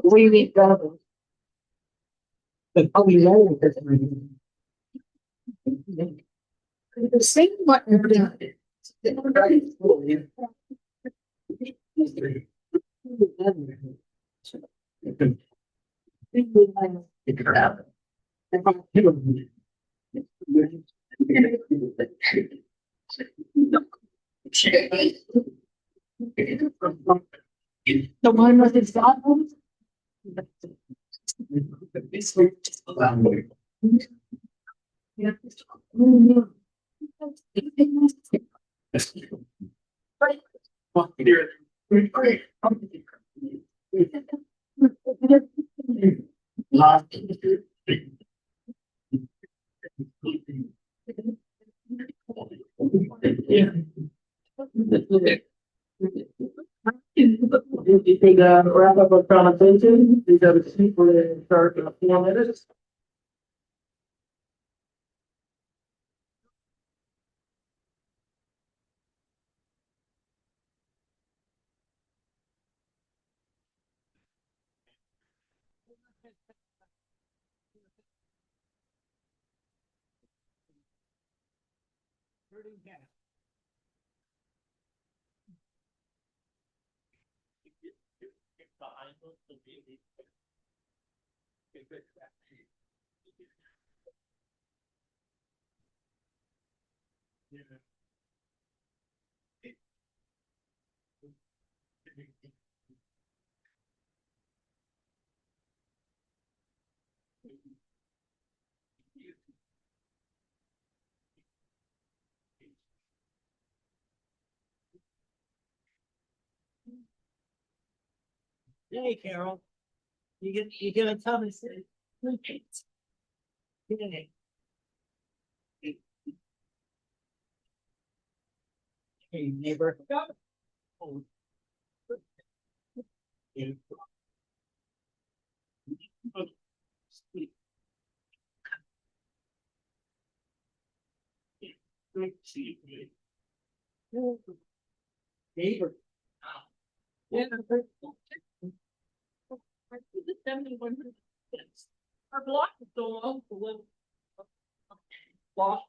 We need to. But we know that the same what you're doing. The one with his dog. You think wrap up our conversation? You got a seat for the start in 4 minutes. Hey, Carol. You gonna tell me? Hey, neighbor. Neighbor. Yeah. Our block is so long to live. Block.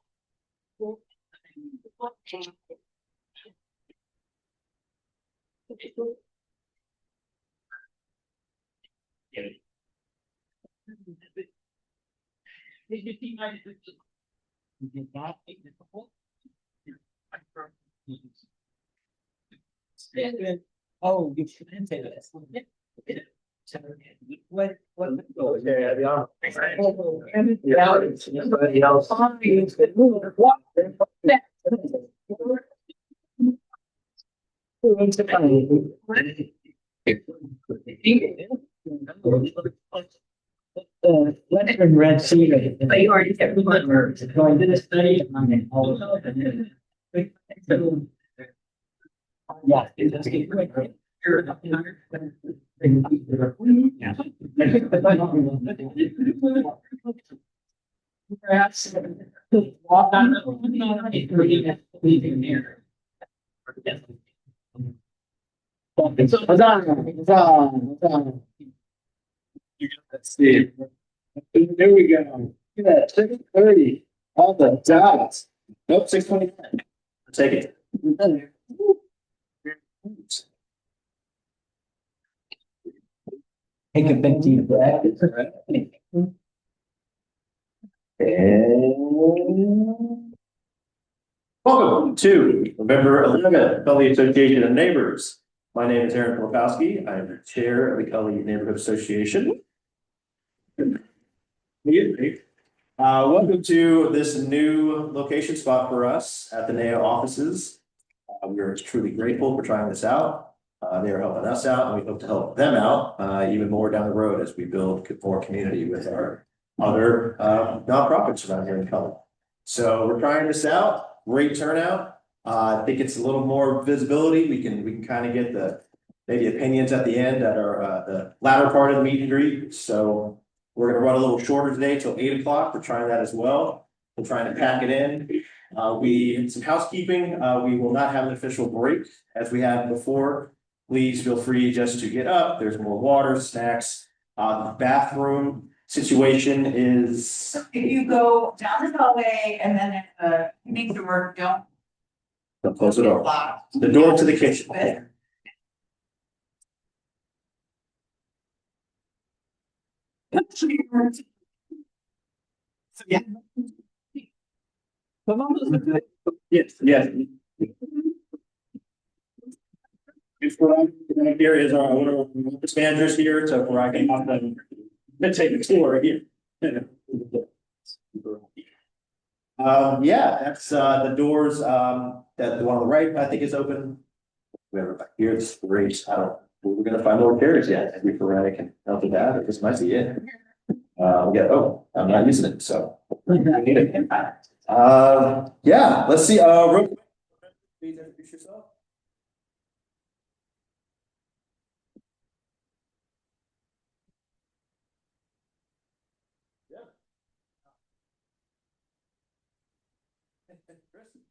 Did you see my you did not take it before? Oh, you shouldn't say that. What? Okay, I'll be honest. Yeah, somebody else. Western Red Sea. But you already kept one. So I did a study on all of them. Yeah, it does get quick. Perhaps walk on leaving there. Let's see. There we go. Look at that, 6:30. All the dots. Nope, 6:29. Take it. Take a big deep breath. And welcome to November 11th, Cully Association of Neighbors. My name is Aaron Polkowski. I am the chair of the Cully Neighborhood Association. Welcome to this new location spot for us at the NAO offices. We are truly grateful for trying this out. They are helping us out, and we hope to help them out even more down the road as we build more community with our other nonprofits around here in Cully. So we're trying this out. Great turnout. I think it's a little more visibility. We can kind of get the maybe opinions at the end that are the latter part of the meet and greet. So we're going to run a little shorter today till 8 o'clock. We're trying that as well. We're trying to pack it in Some housekeeping, we will not have an official break as we had before. Please feel free just to get up. There's more water, snacks. The bathroom situation is. So if you go down the hallway and then at the make door, don't Close the door. lock. The door to the kitchen. So, yeah. Yes, yes. Here is our one of our office managers here, so where I can have them take the tour here. Yeah, that's the doors, that the one on the right, I think is open. Whoever back here, it's great. I don't, we're gonna find more chairs yet, maybe for I can help with that, or this might be it. Yeah, oh, I'm not using it, so. We need it. Yeah, let's see, real quick, please introduce yourself.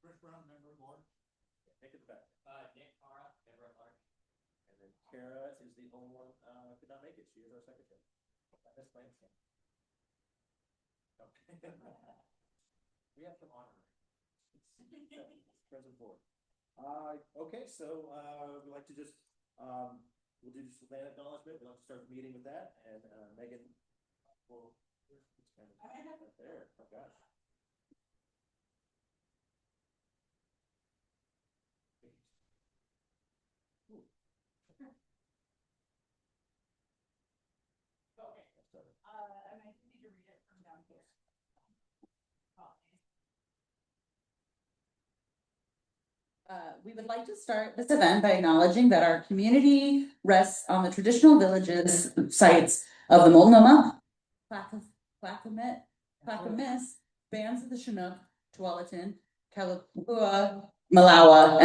Chris Brown, member of board. Take it back. Nick Cara, member at large. And then Kara is the only one, could not make it. She is our secretary. That's my name. Okay. We have some honor. Present board. Okay, so, we'd like to just, we'll do just land acknowledgement. We'd like to start the meeting with that, and, Megan will. Right there, oh gosh. I might need to read it from down here. We would like to start this event by acknowledging that our community rests on the traditional villages sites of the Multnomah, Clackamas, bands of the Chinook, Tualatin, Kalapua, Malawa,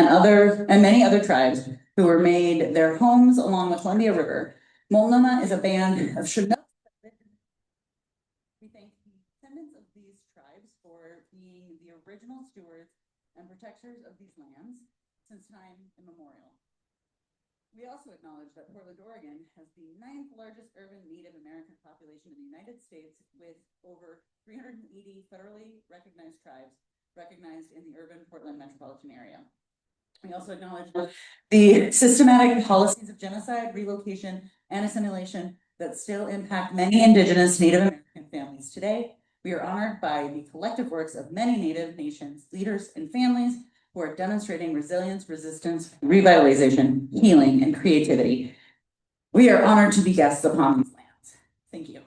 and many other tribes who were made their homes along the Columbia River. Multnomah is a band of Chinook. We thank the descendants of these tribes for being the original stewards and protectors of these lands since time immemorial. We also acknowledge that Portland, Oregon has the 9th largest urban Native American population in the United States, with over 380 federally recognized tribes recognized in the urban Portland metropolitan area. We also acknowledge the systematic policies of genocide, relocation, and assimilation that still impact many Indigenous Native American families today. We are honored by the collective works of many Native nations, leaders, and families who are demonstrating resilience, resistance, revitalization, healing, and creativity. We are honored to be guests upon these lands. Thank you.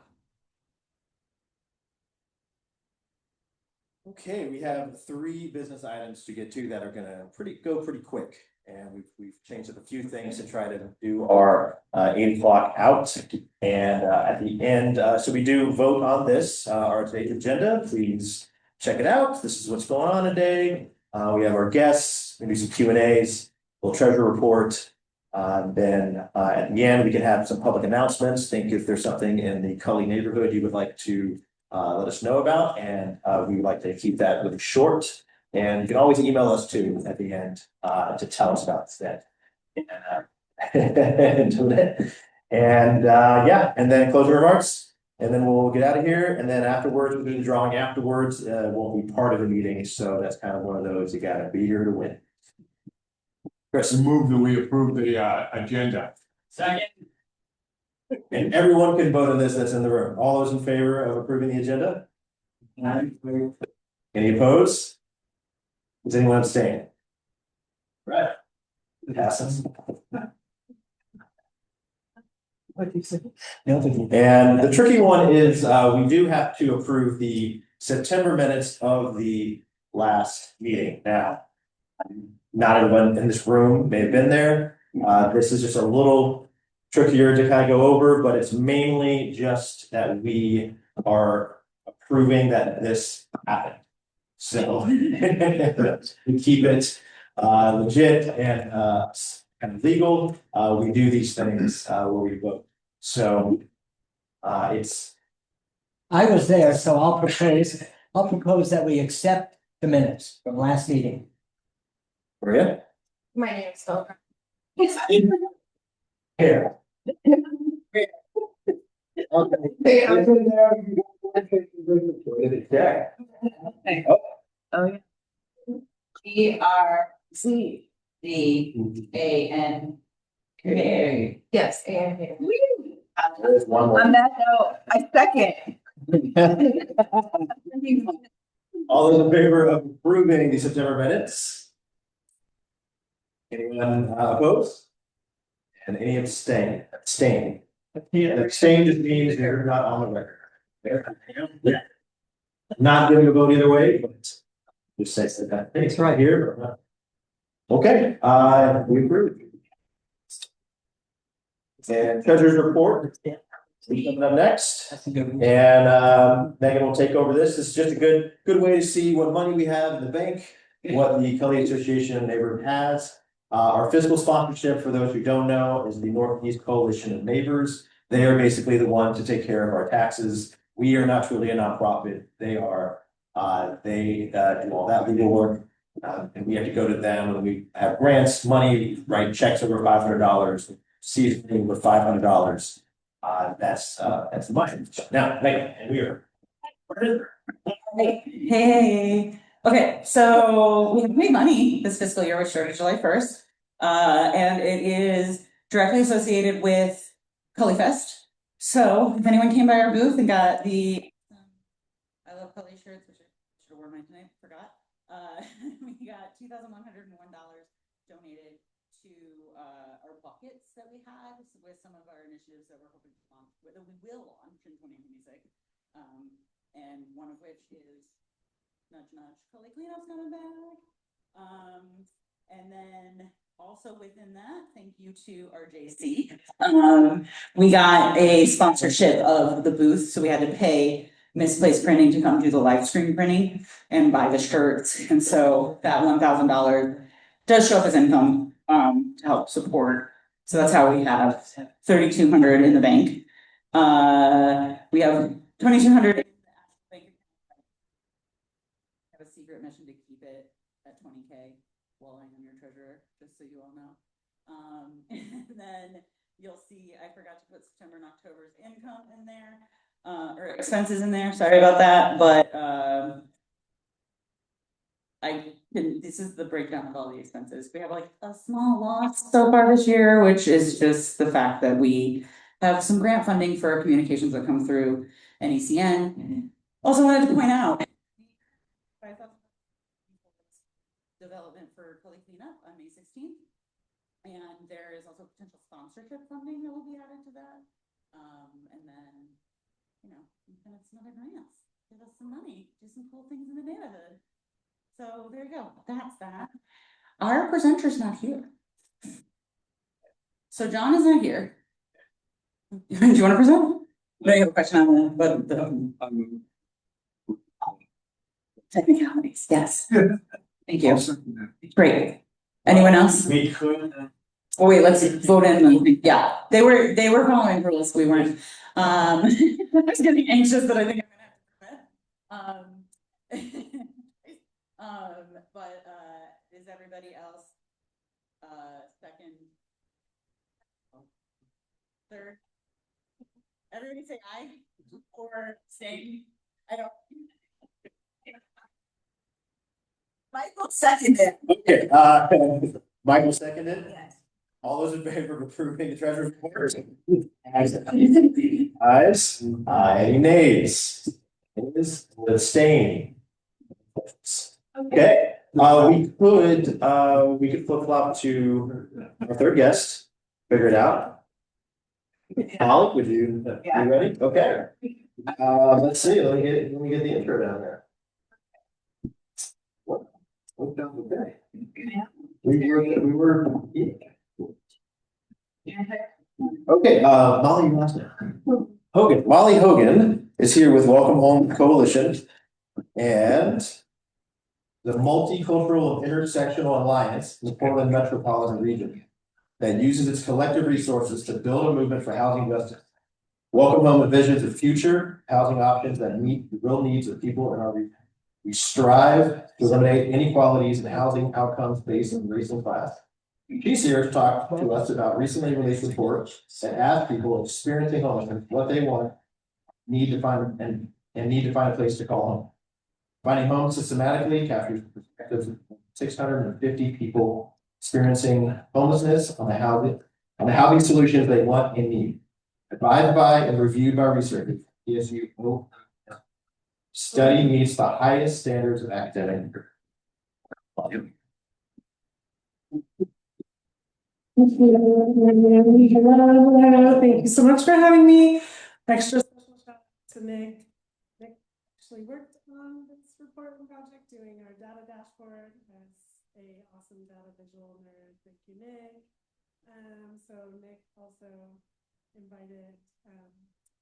Okay, we have 3 business items to get to that are gonna go pretty quick. And we've changed up a few things to try to do our 8 o'clock out. And at the end, so we do vote on this, our today's agenda. Please check it out. This is what's going on today. We have our guests, we do some Q&As, little treasure report. Then at the end, we can have some public announcements. Think if there's something in the Cully neighborhood you would like to let us know about, and we would like to keep that really short. And you can always email us too at the end to tell us about that. And yeah, and then closing remarks, and then we'll get out of here. And then afterwards, we'll do the drawing afterwards. Won't be part of the meeting, so that's kind of one of those you gotta be here to win. Chris, Move that we approve the agenda. Second. and everyone can vote on this that's in the room. All those in favor of approving the agenda? Any opposed? Does anyone abstain? Right. It passes. And the tricky one is, we do have to approve the September minutes of the last meeting. Now, not everyone in this room may have been there. This is just a little trickier to kind of go over, but it's mainly just that we are approving that this happened. So we keep it legit and kind of legal. We do these things where we vote. So it's. I was there, so I'll propose that we accept the minutes from last meeting. Maria? My name is Phil. Here. Oh, yeah. ERCDAN. Yes, and. There's one more. On that note, I second. All those in favor of approving the September minutes? Anyone opposed? And any abstain? Abstain just means they're not on the record. Yeah. Not giving a vote either way, but just says that, it's right here. Okay, we approve. And treasurer's report. Coming up next. That's a good one. And Megan will take over this. This is just a good way to see what money we have in the bank, what the Cully Association of Neighborhood has. Our fiscal sponsorship, for those who don't know, is the Northeast Coalition of Neighbors. They are basically the ones to take care of our taxes. We are not truly a nonprofit. They are, they do all that legal work. And we have to go to them when we have grants, money, write checks over $500, see if anything with $500. That's the money. Now, Megan, and we are. Hey, okay, so we have made money this fiscal year, which started July 1st. And it is directly associated with Cully Fest. So if anyone came by our booth and got the I love Cully shirts, which I should have worn mine tonight, forgot. We got $2,101 donated to our buckets that we had with some of our initiatives that we're hoping to launch, that we will launch in 2026. And one of which is nudge nudge, Cully cleanup's coming back. And then also within that, thank you to RJC. We got a sponsorship of the booth, so we had to pay Misplaced Printing to come do the live stream printing and buy the shirts. And so that $1,000 does show up as income to help support. So that's how we have 3,200 in the bank. We have 2,200 in the bank. I have a secret mission to keep it at 20K while I'm your treasurer, just so you all know. And then you'll see, I forgot to put September and October's income in there, or expenses in there, sorry about that, but this is the breakdown of all the expenses. We have like a small loss so far this year, which is just the fact that we have some grant funding for our communications that come through NECN. Also wanted to point out, development for Cully cleanup on May 16th. And there is also potential sponsorship funding that will be added to that. And then, you know, some other grants, give us some money, do some cool things in the neighborhood. So there you go, that's that. Our presenter's not here. So John is not here. Do you want to present? I have a question on the technicalities, yes. Thank you. Great. Anyone else? We could. Oh, wait, let's vote in. Yeah, they were following rules. We weren't. I was getting anxious that I think I'm gonna have to but is everybody else second? Third? Everybody say aye or stay? I don't. Michael seconded. Okay, Michael seconded. Yes. All those in favor of approving the treasurer's report? Ayes, any nays? Is abstain. Okay, we could flip flop to our third guest, figure it out. Holly, would you be ready? Okay. Let's see, let me get the intro down there. What down okay? We were. Okay, Molly, you last name. Hogan, Molly Hogan is here with Welcome Home Coalition and the Multicultural Intersectional Alliance in the Portland Metropolitan Region that uses its collective resources to build a movement for housing justice. Welcome Home envisions a future housing options that meet the real needs of people in our region. We strive to eliminate inequalities in housing outcomes based on race and class. She's here to talk to us about recently released reports that ask people experiencing homelessness what they want, need to find and need to find a place to call home. Finding home systematically captures the perspectives of 650 people experiencing homelessness on the housing solutions they want and need. Advised by and reviewed by researchers, ESU study meets the highest standards of academic. Hello, thank you so much for having me. Extra special shout out to Nick. Nick actually worked on this reporting project, doing our data dashboard as a awesome data visual nerd. Thank you, Nick. So Nick also invited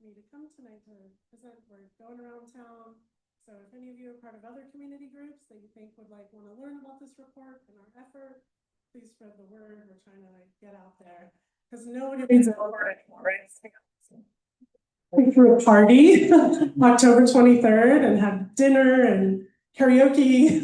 me to come tonight to present. We're going around town. So if any of you are part of other community groups that you think would want to learn about this report and our effort, please spread the word. We're trying to get out there because nobody reads it over anymore, right? We threw a party October 23rd and had dinner and karaoke.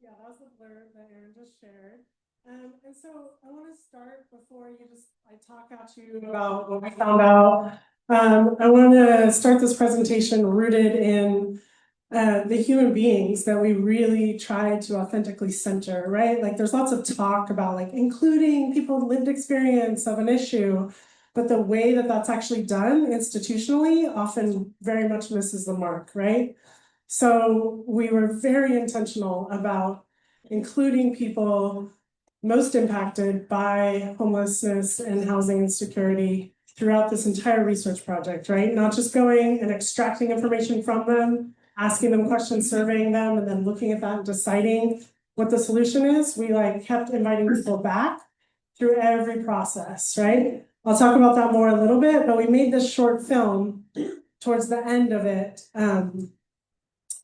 Yeah, that was the blurb that Erin just shared. And so I want to start before I talk at you about what we found out. I want to start this presentation rooted in the human beings that we really try to authentically center, right? Like there's lots of talk about including people's lived experience of an issue, but the way that that's actually done institutionally often very much misses the mark, right? So we were very intentional about including people most impacted by homelessness and housing insecurity throughout this entire research project, right? Not just going and extracting information from them, asking them questions, surveying them, and then looking at that and deciding what the solution is. We kept inviting people back through every process, right? I'll talk about that more a little bit, but we made this short film towards the end of it,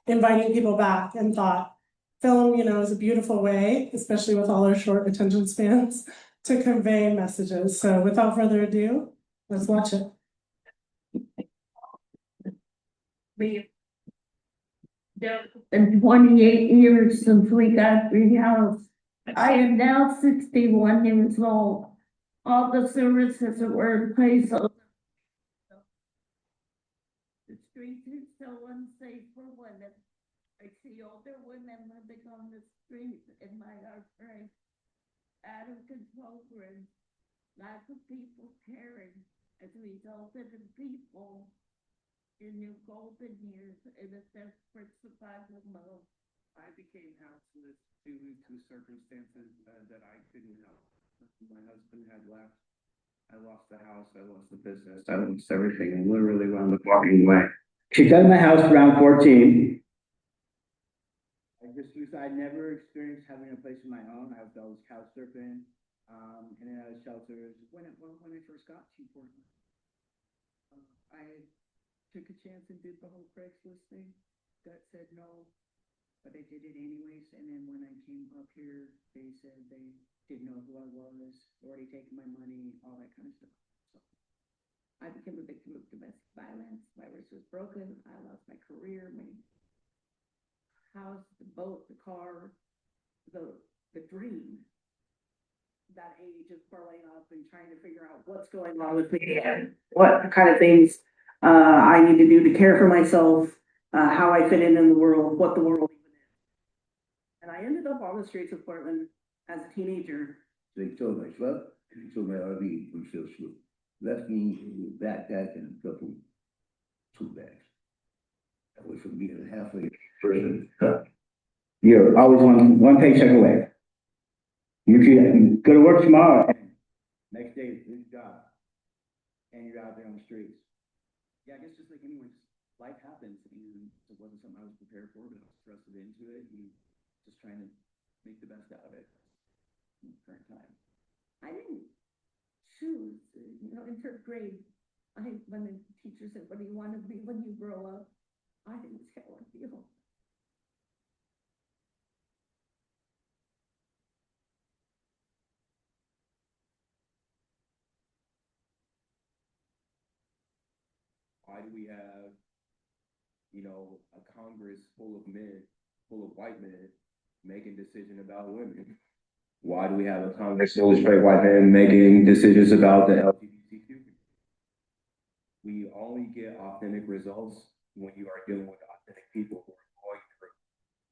inviting people back and thought, film, is a beautiful way, especially with all our short attention spans, to convey messages. So without further ado, let's watch it. It's been 28 years since we got the house. I am now 61 years old. All the services that were in place. The streets are so unsafe for women. I see older women living on the streets in my heartbreak. Out of control grid, lack of people caring has resulted in people in their golden years in a desperate survival mode. I became houseless due to circumstances that I couldn't help. My husband had left. I lost the house, I lost the business, I lost everything, literally when I was walking away. She got in my house around 14. I never experienced having a place of my own. I was always couch surfing, in and out of shelters. When I first got to Portland, I took a chance and did the whole Craigslist thing. Gut said no, but I did it anyways. And then when I came up here, they said they didn't know who I was, already taken my money, all that kind of stuff. So I became a victim of domestic violence. My wrist was broken. I lost my career, my house, the boat, the car, the dream. That age of growing up and trying to figure out what's going on with me and what kind of things I need to do to care for myself, how I fit in the world, what the world even is. And I ended up on the streets of Portland as a teenager. They told me I slept, and they told my RV we still sleep. Left me with a backpack and a couple tool bags. That was from being a halfway person. You're always one paycheck away. You could go to work tomorrow. Next day, new job. And you're out there on the streets. Yeah, I guess just like anyone, life happens and it wasn't something I was prepared for, but I was thrusted into it and just trying to make the best out of it in the current time. I didn't choose, in third grade, when the teacher said, what do you want to be when you grow up? I didn't say what I feel. do we have, you know, a Congress full of men, full of white men, making decisions about women? Why do we have a Congress full of straight white men making decisions about the LGBTQ? We only get authentic results when you are dealing with authentic people who are going through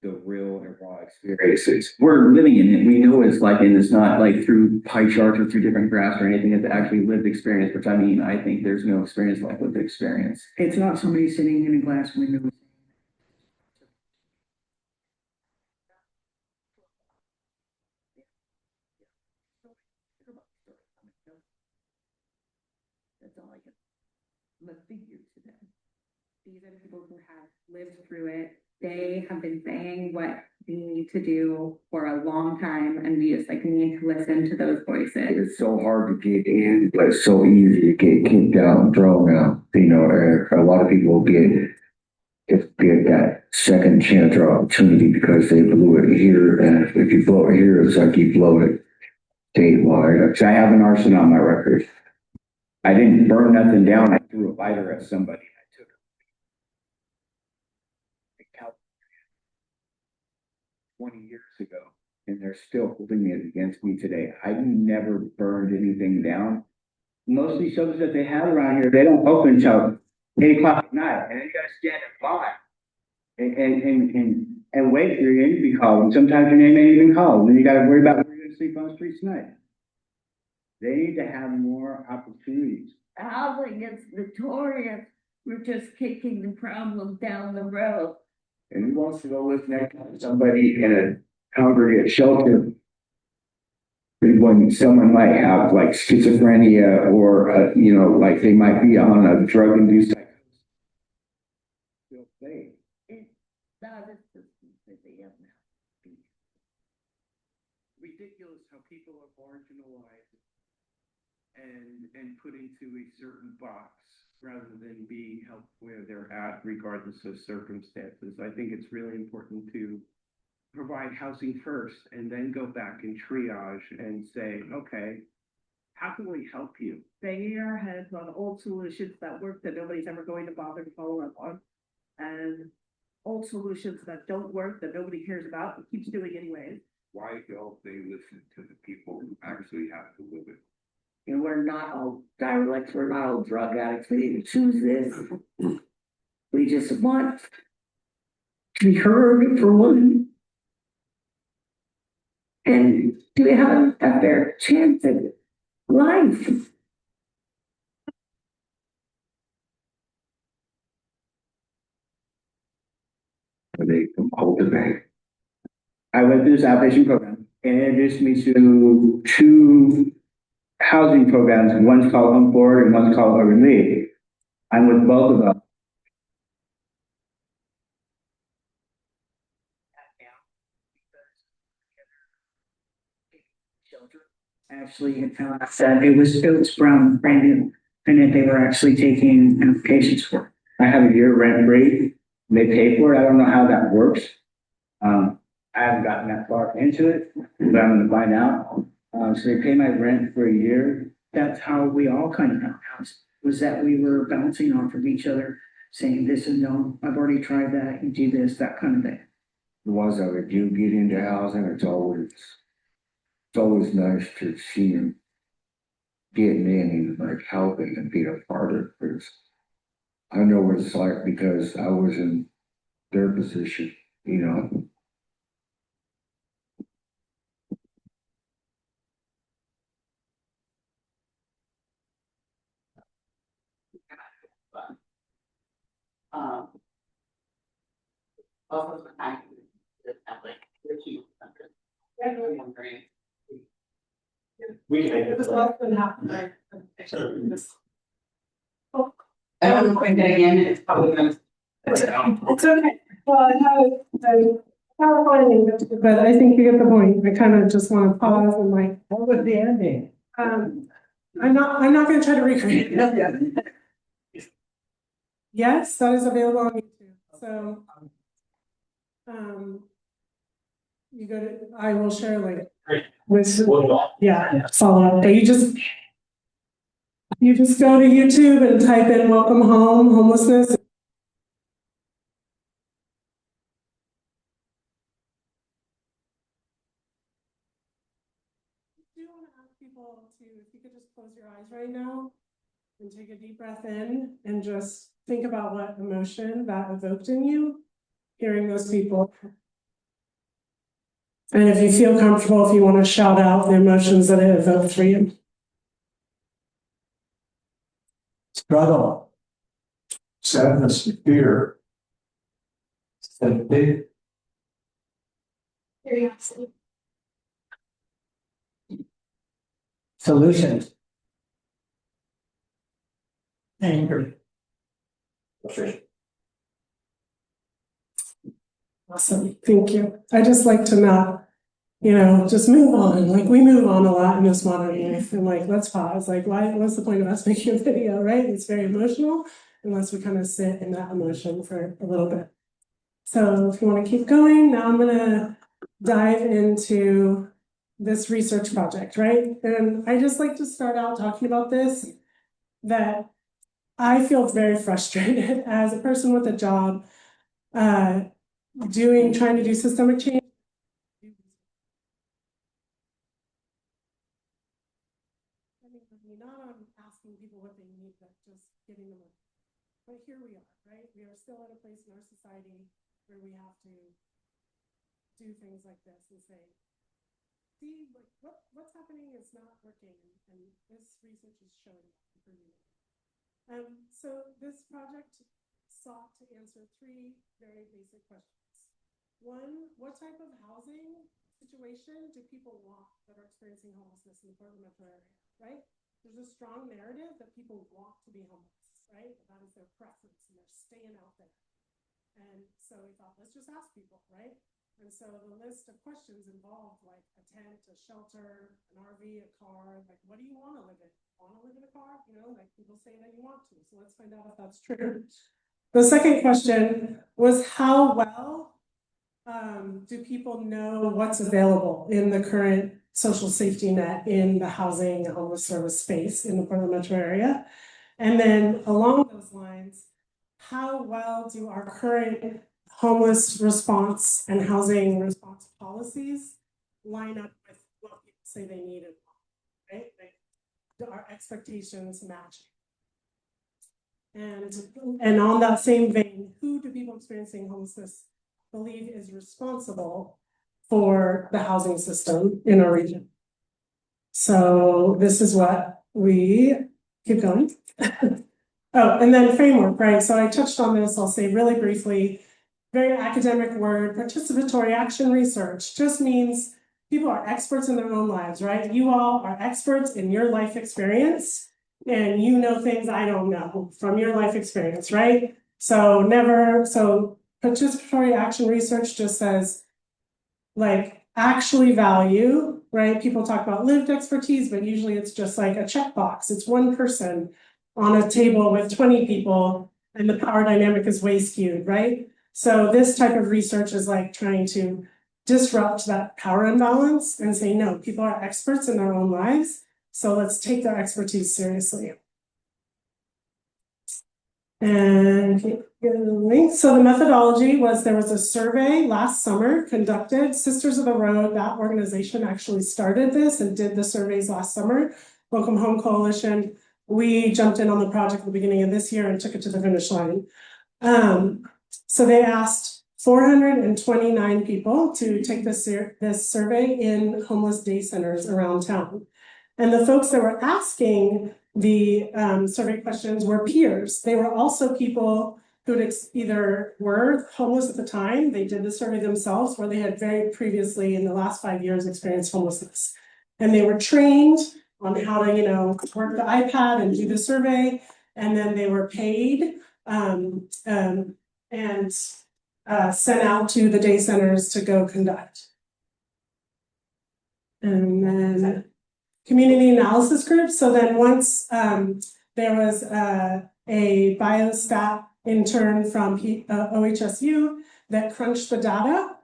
the real and raw experiences. We're living in it. We know what it's like, and it's not like through pie charts or through different graphs or anything. It's actually lived experience, which I mean, I think there's no experience like lived experience. It's not somebody sitting in a glass window. That's all I can. I'm a figure to them. These are the people who have lived through it. They have been saying what we need to do for a long time, and we just like need to listen to those voices. It's so hard to get in, but it's so easy to get kicked out and thrown out. You know, a lot of people get that second chance or opportunity because they blew it here, and if you blow it here, it's like you blow it statewide. 'Cause I have an arson on my record. I didn't burn nothing down. I threw a lighter at somebody. I took it 20 years ago, and they're still holding it against me today. I never burned anything down. Most of these shelters that they have around here, they don't open until 8 o'clock at night, and then you gotta stand in line and wait for your name to be called. And sometimes your name ain't even called, and then you gotta worry about where you're gonna sleep on the streets tonight. They need to have more opportunities. Housing is notorious. We're just kicking the problem down the road. And who wants to go live next to somebody in a congregate shelter when someone might have like schizophrenia or, you know, like they might be on a drug-induced psychosis? Feel safe. It's not a system that they have now. Ridiculous how people are marginalized and put into a certain box rather than being helped where they're at regardless of circumstances. I think it's really important to provide housing first and then go back and triage and say, okay, how can we help you? Banging our heads on old solutions that work that nobody's ever going to bother to follow up on. And old solutions that don't work, that nobody cares about, but keeps doing anyways. Why don't they listen to the people who actually have to live it? And we're not all dialects, we're not all drug addicts, we didn't choose this. We just want to be heard for one. And to have a fair chance at life. They can cultivate. I went through this outpatient program and it introduced me to two housing programs. One's called Home Forward and one's called Urban League. I'm with both of them. Actually, said it was from Brandon, and that they were actually taking applications for. I have a year rent free. They pay for it. I don't know how that works. I haven't gotten that far into it, but I'm going to find out. So they pay my rent for a year. That's how we all kind of got housed, was that we were bouncing off of each other, saying this and no, I've already tried that, you do this, that kind of thing. The ones that do get into housing, it's always nice to see them getting in and like helping and being a part of it. I know what it's like because I was in their position, you know. Also, the fact that like they're cute. We can make It it. was less than half the night. I don't know if getting in is probably gonna. It's okay. Well, I have a finding, but I think you get the point. I kind of just want to pause and like. What was the ending? I'm not gonna try to recreate it. Yes, that is available on YouTube, so. You go to, I will share later. Great. With, We'll do all. yeah, follow up, but you just. You just go to YouTube and type in welcome home, homelessness. I do want to ask people to, if you could just close your eyes right now and take a deep breath in and just think about what emotion that evoked in you, hearing those people. And if you feel comfortable, if you want to shout out the emotions that it evoked for you. Struggle. Sadness, fear. Sympathy. Curiosity. Solution. Anger. Awesome, thank you. I just like to not, just move on. Like we move on a lot in this modern life. And like, let's pause. Like, what's the point of us making a video, right? It's very emotional unless we kind of sit in that emotion for a little bit. So if you want to keep going, now I'm gonna dive into this research project, right? And I just like to start out talking about this, that I feel very frustrated as a person with a job, trying to do systemic change. Not on asking people what they need, but just giving them. But here we are, right? We are still at a place in our society where we have to do things like this and say, see, like what's happening is not working, and this research is showing improvement. So this project sought to answer three very basic questions. One, what type of housing situation do people want that are experiencing homelessness in the Portland metro area, right? There's a strong narrative that people want to be homeless, right? That is their preference and they're staying out there. And so we thought, let's just ask people, right? And so the list of questions involved like a tent, a shelter, an RV, a car, like what do you want to live in? Want to live in a car? Like people say that you want to. So let's find out if that's true. The second question was how well do people know what's available in the current social safety net in the housing and homeless service space in the Portland metro area? And then along those lines, how well do our current homeless response and housing response policies line up with what people say they need and want, right? Like, our expectations matching? And on that same vein, who do people experiencing homelessness believe is responsible for the housing system in our region? So this is what we keep going. Oh, and then framework, right? So I touched on this, I'll say really briefly, very academic word, participatory action research just means people are experts in their own lives, right? You all are experts in your life experience and you know things I don't know from your life experience, right? So participatory action research just says like actually value, right? People talk about lived expertise, but usually it's just like a checkbox. It's one person on a table with 20 people and the power dynamic is way skewed, right? So this type of research is like trying to disrupt that power imbalance and say, no, people are experts in their own lives. So let's take their expertise seriously. And so the methodology was there was a survey last summer conducted. Sisters of the Road, that organization actually started this and did the surveys last summer. Welcome Home Coalition. We jumped in on the project at the beginning of this year and took it to the finish line. So they asked 429 people to take this survey in homeless day centers around town. And the folks that were asking the survey questions were peers. They were also people who either were homeless at the time, they did the survey themselves, or they had very previously in the last 5 years experienced homelessness. And they were trained on how to, work the iPad and do the survey. And then they were paid and sent out to the day centers to go conduct. And then community analysis group. So then once there was a biostat intern from OHSU that crunched the data,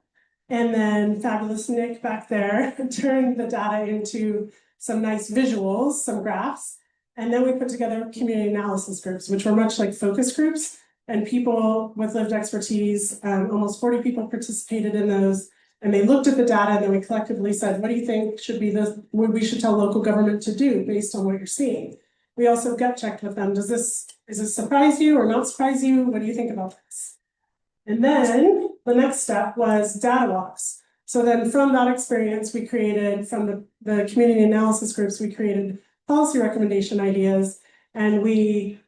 and then fabulous Nick back there turned the data into some nice visuals, some graphs. And then we put together community analysis groups, which were much like focus groups, and people with lived expertise, almost 40 people participated in those. And they looked at the data and then we collectively said, what do you think should be what we should tell local government to do based on what you're seeing? We also gut checked with them. Does this surprise you or not surprise you? What do you think about this? And then the next step was data walks. So then from that experience, we created, from the community analysis groups, we created policy recommendation ideas, and we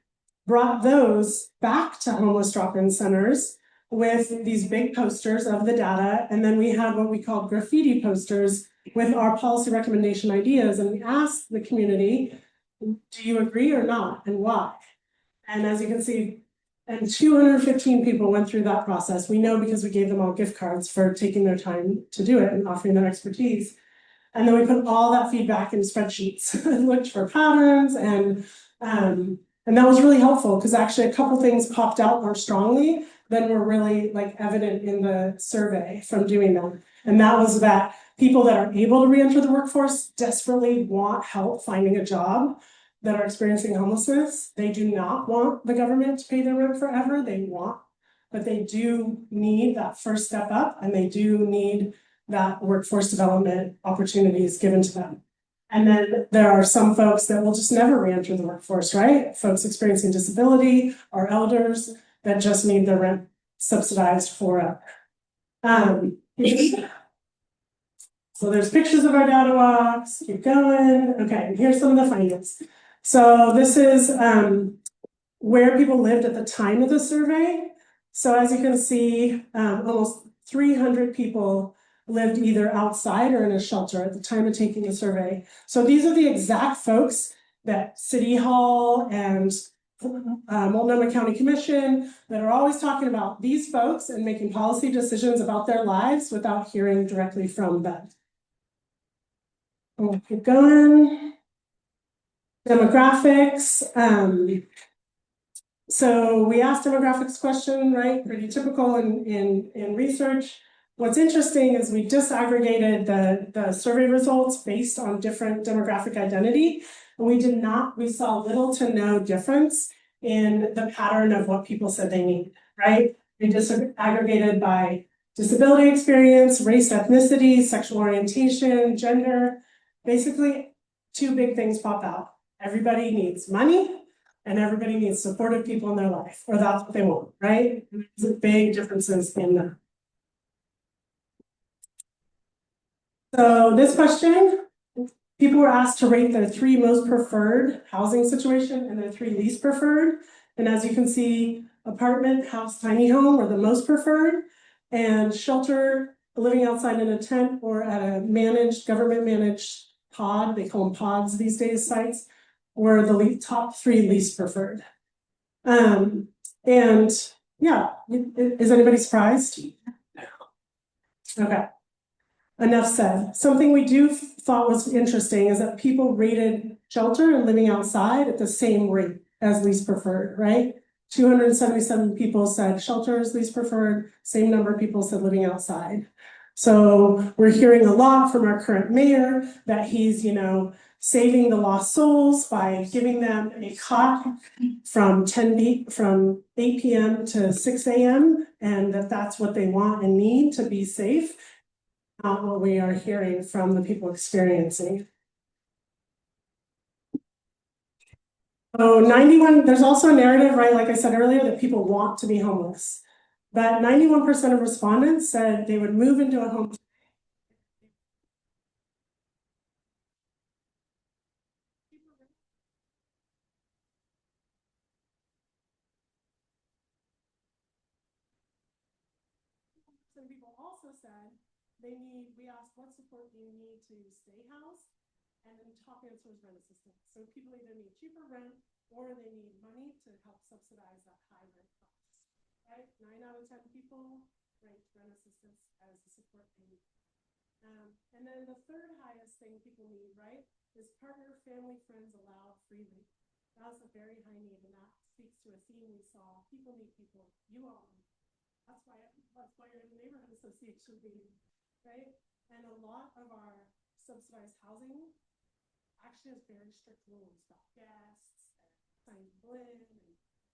brought those back to homeless drop-in centers with these big posters of the data. And then we had what we called graffiti posters with our policy recommendation ideas. And we asked the community, do you agree or not, and why? And as you can see, and 215 people went through that process. We know because we gave them all gift cards for taking their time to do it and offering their expertise. And then we put all that feedback in spreadsheets and looked for patterns, and that was really helpful because actually a couple things popped out more strongly than were really like evident in the survey from doing them. And that was that people that are able to re-enter the workforce desperately want help finding a job, that are experiencing homelessness. They do not want the government to pay their rent forever. But they do need that first step up, and they do need that workforce development opportunities given to them. And then there are some folks that will just never re-enter the workforce, right? Folks experiencing disability or elders that just need their rent subsidized forever. So there's pictures of our data walks, keep going. Okay, here's some of the findings. So this is where people lived at the time of the survey. So as you can see, almost 300 people lived either outside or in a shelter at the time of taking the survey. So these are the exact folks that City Hall and Multnomah County Commission that are always talking about these folks and making policy decisions about their lives without hearing directly from them. We'll keep going. Demographics. So we asked demographics question, right? Pretty typical in research. What's interesting is we disaggregated the survey results based on different demographic identity. And we saw little to no difference in the pattern of what people said they need, right? We disaggregated by disability experience, race, ethnicity, sexual orientation, gender. Basically, two big things pop out. Everybody needs money and everybody needs supportive people in their life, or that's what they want, right? There's big differences in them. So this question, people were asked to rate their 3 most preferred housing situation and their 3 least preferred. And as you can see, apartment, house, tiny home were the most preferred, and shelter, living outside in a tent or at a government managed pod, they call them pods these days, sites, were the top 3 least preferred. And yeah, is anybody surprised? Okay. Enough said. Something we thought was interesting is that people rated shelter and living outside at the same rate as least preferred, right? 277 people said shelter is least preferred, same number of people said living outside. So we're hearing a lot from our current mayor that he's, saving the lost souls by giving them a cot from 8 p.m. to 6 a.m. and that's what they want and need to be safe. Not what we are hearing from the people experiencing. So 91, there's also a narrative, right? Like I said earlier, that people want to be homeless. But 91% of respondents said they would move into a home. Some people also said we asked what support do you need to stay housed? And then top answer is rent assistance. So people either need cheaper rent or they need money to help subsidize that high rent cost. Right? 9 out of 10 people ranked rent assistance as the support they need. And then the third highest thing people need, right, is partner, family, friends allowed freely. That's a very high need, and that speaks to a theme we saw. People need people. You all need. That's why you're in the neighborhood association meeting, right? And a lot of our subsidized housing actually has very strict rules about guests and sign blend and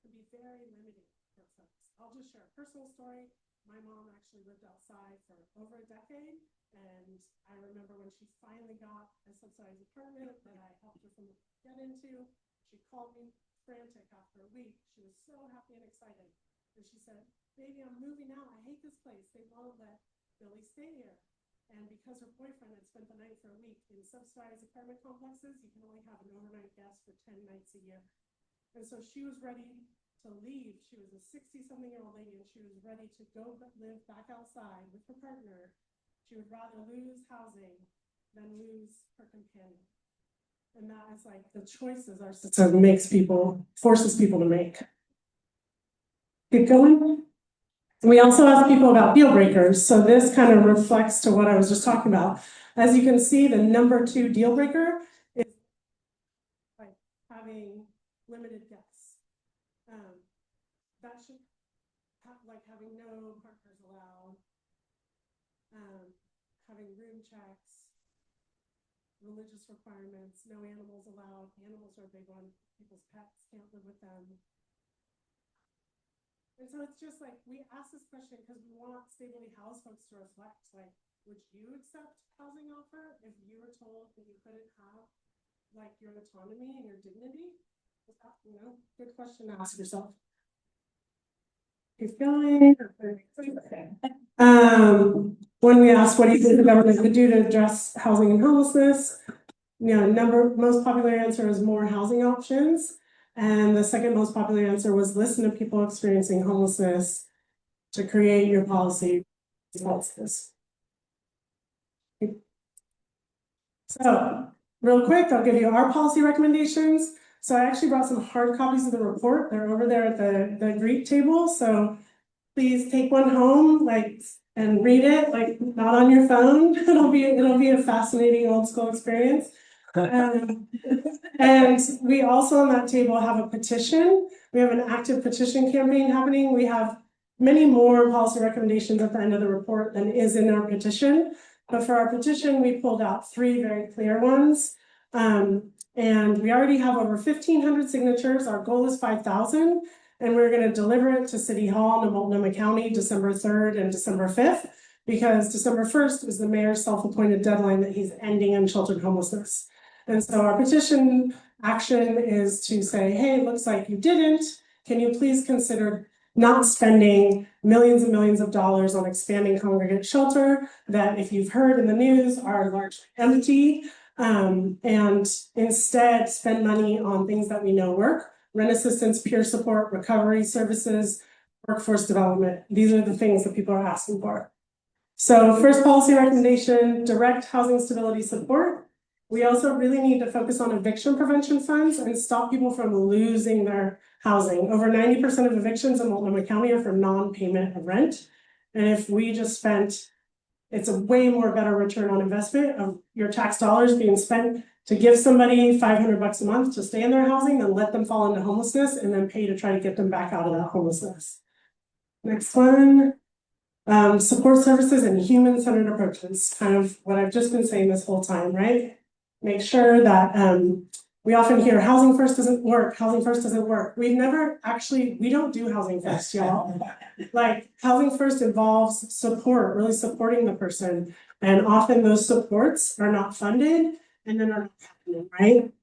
can be very limiting for folks. I'll just share a personal story. My mom actually lived outside for over a decade, and I remember when she finally got a subsidized apartment that I helped her from get into, she called me frantic after a week. She was so happy and excited. And she said, "Baby, I'm moving out. I hate this place. They won't let Billy stay here." And because her boyfriend had spent the night for a week in subsidized apartment complexes, you can only have an overnight guest for 10 nights a year. And so she was ready to leave. She was a 60-something-year-old lady, and she was ready to go live back outside with her partner. She would rather lose housing than lose her companion. And that is like the choices our system forces people to make. Keep going. We also ask people about deal breakers. So this kind of reflects to what I was just talking about. As you can see, the number 2 deal breaker is like having limited guests. That should have like having no partners allowed, having room checks, religious requirements, no animals allowed. Animals are a big one. People's pets can't live with them. And so it's just like, we ask this question because we want stably housed folks to reflect, like, would you accept housing offer if you were told that you couldn't have like your autonomy and your dignity? Is that, good question to ask yourself. Keep going. When we ask what do you think the government could do to address housing and homelessness, most popular answer is more housing options. And the second most popular answer was listen to people experiencing homelessness to create your policy responses. So real quick, I'll give you our policy recommendations. So I actually brought some hard copies of the report. They're over there at the greet table. So please take one home, and read it, not on your phone. It'll be a fascinating old school experience. And we also on that table have a petition. We have an active petition campaign happening. We have many more policy recommendations at the end of the report than is in our petition. But for our petition, we pulled out 3 very clear ones. And we already have over 1,500 signatures. Our goal is 5,000. And we're going to deliver it to City Hall in Multnomah County, December 3rd and December 5th, because December 1st is the mayor's self-appointed deadline that he's ending unsheltered homelessness. And so our petition action is to say, hey, it looks like you didn't. Can you please consider not spending millions and millions of dollars on expanding congregate shelter that, if you've heard in the news, are largely empty, and instead spend money on things that we know work: rent assistance, peer support, recovery services, workforce development. These are the things that people are asking for. So first policy recommendation, direct housing stability support. We also really need to focus on eviction prevention funds and stop people from losing their housing. Over 90% of evictions in Multnomah County are for non-payment of rent. And if we just spent, it's a way more better return on investment of your tax dollars being spent to give somebody $500 a month to stay in their housing than let them fall into homelessness and then pay to try to get them back out of that homelessness. Next one. Support services and human-centered approaches, kind of what I've just been saying this whole time, right? Make sure that we often hear housing first doesn't work, housing first doesn't work. We don't do housing first, y'all. Like, housing first involves support, really supporting the person. And often those supports are not funded and then are not happening, right?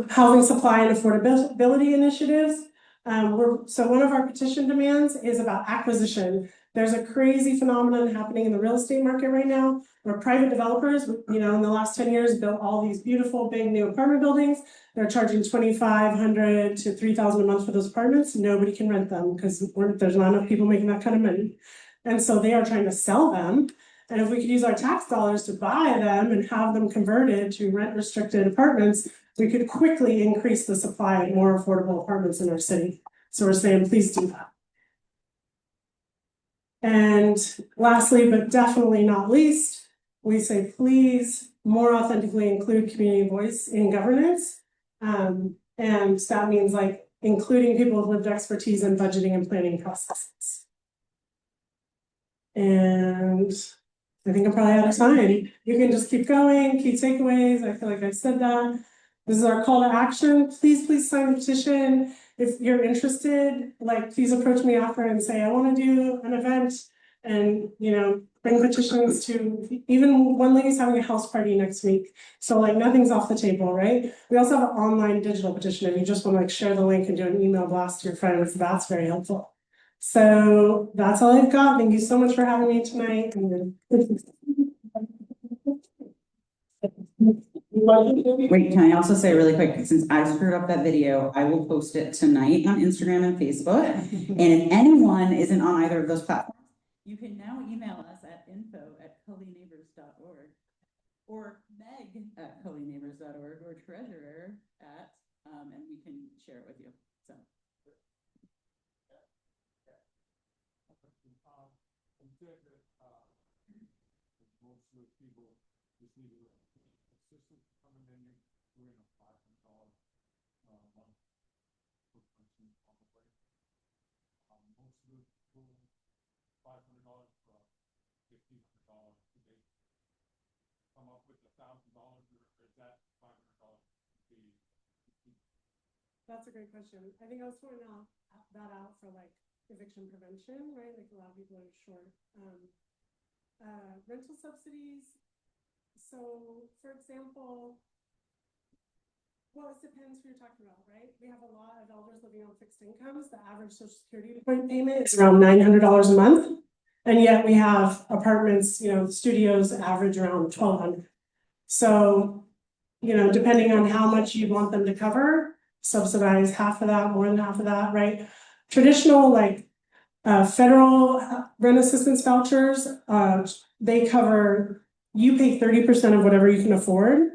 Housing supply and affordability initiatives. So one of our petition demands is about acquisition. There's a crazy phenomenon happening in the real estate market right now where private developers, in the last 10 years, built all these beautiful big new apartment buildings. They're charging $2,500 to $3,000 a month for those apartments. Nobody can rent them because there's not enough people making that kind of money. And so they are trying to sell them. And if we could use our tax dollars to buy them and have them converted to rent restricted apartments, we could quickly increase the supply of more affordable apartments in our city. So we're saying, please do that. And lastly, but definitely not least, we say, please more authentically include community voice in governance. And that means including people with lived expertise in budgeting and planning processes. And I think I'm probably out of time. You can just keep going, key takeaways. I feel like I said that. This is our call to action. Please sign the petition. If you're interested, like, please approach me after and say, I want to do an event. And, you know, bring petitions to, even one lady's having a house party next week. So like nothing's off the table, right? We also have an online digital petition. If you just want to like share the link and do an email blast to your friends, that's very helpful. So that's all I've got. Thank you so much for having me tonight. Wait, can I also say really quick, since I screwed up that video, I will post it tonight on Instagram and Facebook. And if anyone isn't on either of those platforms, you can now email us at info@cullyneighbors.org or meg@cullyneighbors.org or treasurer at, and we can share it with you, so. That's a great question. I think I was throwing that out for like eviction prevention, right? Like a lot of people are short. Rental subsidies. So for example, well, it depends who you're talking about, right? We have a lot of elders living on fixed incomes. The average social security payment is around $900 a month. And yet we have apartments, you know, studios average around $1,200. So, you know, depending on how much you want them to cover, subsidize half of that, more than half of that, right? Traditional, like, federal rent assistance vouchers, they cover, you pay 30% of whatever you can afford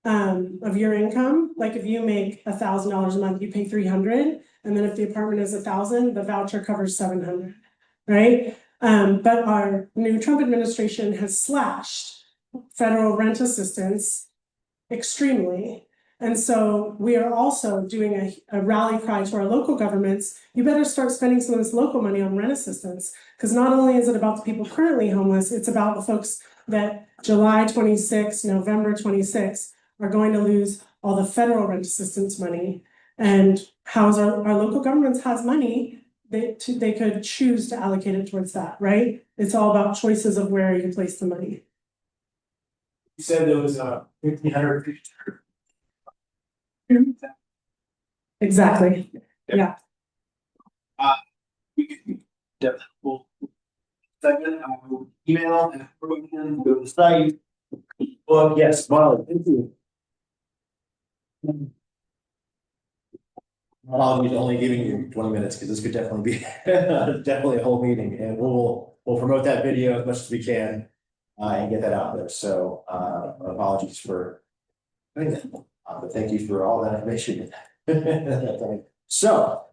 of your income. Like if you make $1,000 a month, you pay 300, and then if the apartment is 1,000, the voucher covers 700, right? But our new Trump administration has slashed federal rent assistance extremely. And so we are also doing a rally cry to our local governments. You better start spending some of this local money on rent assistance, because not only is it about the people currently homeless, it's about the folks that July 26, November 26 are going to lose all the federal rent assistance money. And how's our local governments has money, they could choose to allocate it towards that, right? It's all about choices of where you place the money. You said there was 1,500. Exactly. Yeah. We can definitely segment, I will email and go to the site. Well, yes, Molly, thank you. Apologies, only giving you 20 minutes because this could definitely be definitely a whole meeting, and we'll promote that video as much as we can and get that out there. So apologies for doing that, but thank you for all that information. So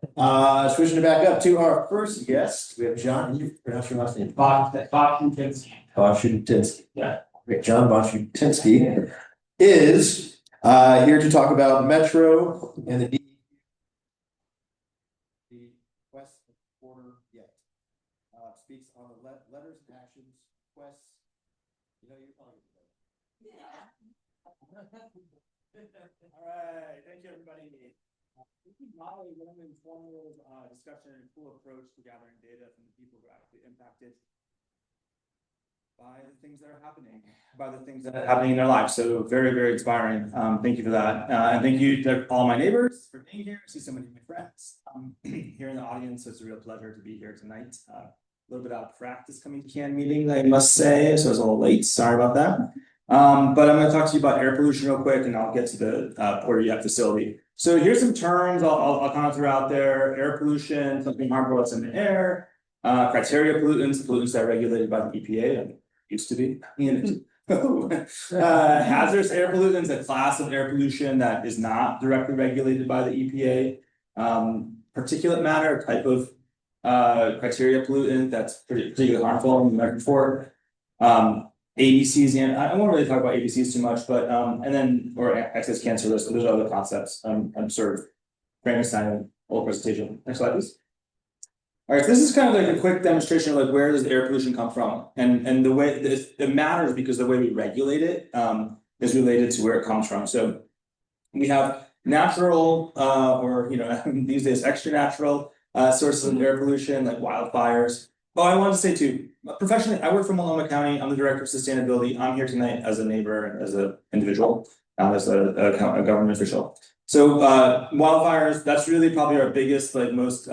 switching it back up to our first guest, we have John. Can you pronounce your last name? Boshutinsky. Boshutinsky. Yeah, great. John Boshutinsky is here to talk about Metro and the quest order yet. Speaks on the letters and actions, quests. You know, you're calling it. Yeah. All right, thank you, everybody. Molly, what an informal discussion and cool approach to gathering data from the people who are actually impacted by the things that are happening, by the things that are happening in their lives. So very, very inspiring. Thank you for that. And thank you to all my neighbors for being here. I see so many of my friends here in the audience. So it's a real pleasure to be here tonight. A little bit out of practice coming to CAN meeting, I must say. So I was a little late. Sorry about that. But I'm going to talk to you about air pollution real quick, and I'll get to the Porter Yet facility. So here's some terms I'll kind of throw out there. Air pollution, something harmful that's in the air. Criteria pollutants that are regulated by the EPA, and used to be. Hazardous air pollutants, a class of air pollution that is not directly regulated by the EPA. Particulate matter, a type of criteria pollutant that's particularly harmful in the American forest. ABCs, and I won't really talk about ABCs too much, but and then or excess cancer risk. There's other concepts. I'm sort of Frankenstein whole presentation. Next slide, please. All right, this is kind of like a quick demonstration of like where does air pollution come from? And the way it matters because the way we regulate it is related to where it comes from. So we have natural or these days extra natural sources of air pollution like wildfires. Oh, I wanted to say too, professionally, I work for Multnomah County. I'm the director of sustainability. I'm here tonight as a neighbor and as an individual, not as a government official. So wildfires, that's really probably our biggest, like most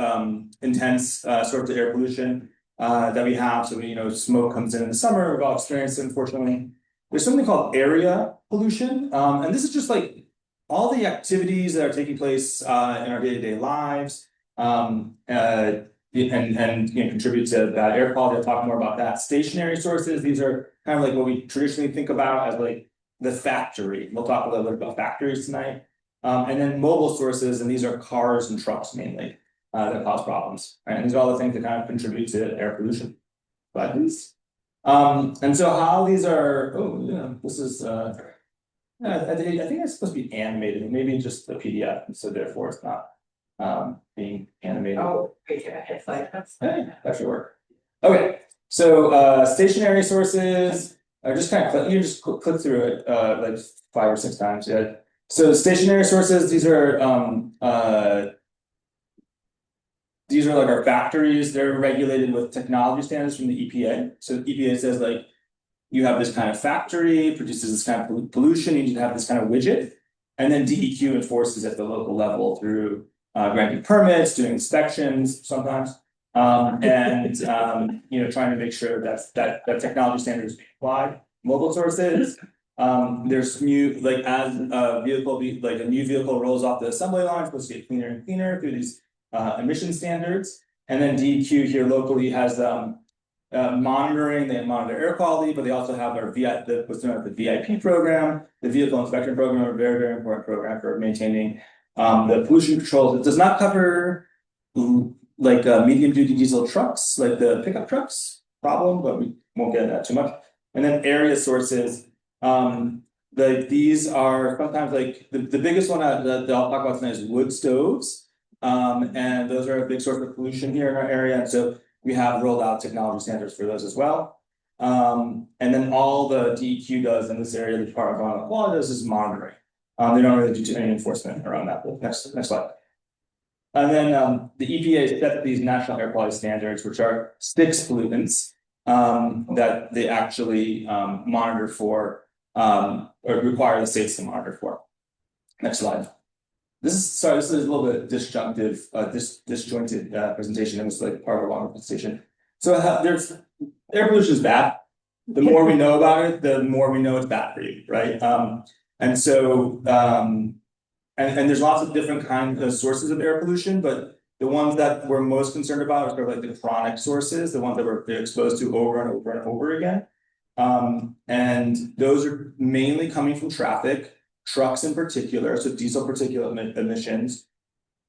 intense source of air pollution that we have. So smoke comes in the summer, we've all experienced it, unfortunately. There's something called area pollution. And this is just like all the activities that are taking place in our day-to-day lives. And contribute to bad air quality. I'll talk more about that. Stationary sources, these are kind of like what we traditionally think about as like the factory. We'll talk a little bit about factories tonight. And then mobile sources, and these are cars and trucks mainly that cause problems. Right? And these are all the things that kind of contribute to air pollution. But and so how these are, this is I think it's supposed to be animated, maybe just a PDF, so therefore it's not being animated. Oh, yeah, it's like that's. Hey, that should work. Okay, so stationary sources, just kind of click, you just click through it like 5 or 6 times. Yeah. So stationary sources, these are like our factories. They're regulated with technology standards from the EPA. So the EPA says like you have this kind of factory, produces this kind of pollution, you need to have this kind of widget, and then DEQ enforces at the local level through granting permits, doing inspections sometimes, and trying to make sure that technology standards be applied. Mobile sources, there's new, like as a vehicle a new vehicle rolls off the assembly line, it's supposed to get cleaner and cleaner through these emission standards. And then DEQ here locally has monitoring, they monitor air quality, but they also have our what's known as the VIP program, the vehicle inspection program, a very, very important program for maintaining the pollution controls. It does not cover like medium duty diesel trucks, like the pickup trucks problem, but we won't get into that too much. And then area sources, these are sometimes like the biggest one that I'll talk about tonight is wood stoves. And those are a big source of pollution here in our area. And so we have rolled out technology standards for those as well. And then all the DEQ does in this area, the Department of Environmental Quality does is monitoring. They don't really do any enforcement around that. Next slide. And then the EPA set these national air quality standards, which are 6 pollutants that they actually monitor for or require the states to monitor for. Next slide. This is a little bit disjunctive, disjointed presentation. It was like part of a longer presentation. So there's air pollution is bad. The more we know about it, the more we know it's bad for you, right? And so and there's lots of different kinds of sources of air pollution, but the ones that we're most concerned about are sort of like the chronic sources, the ones that we're exposed to over and over and over again. And those are mainly coming from traffic. Trucks in particular, so diesel particulate emissions,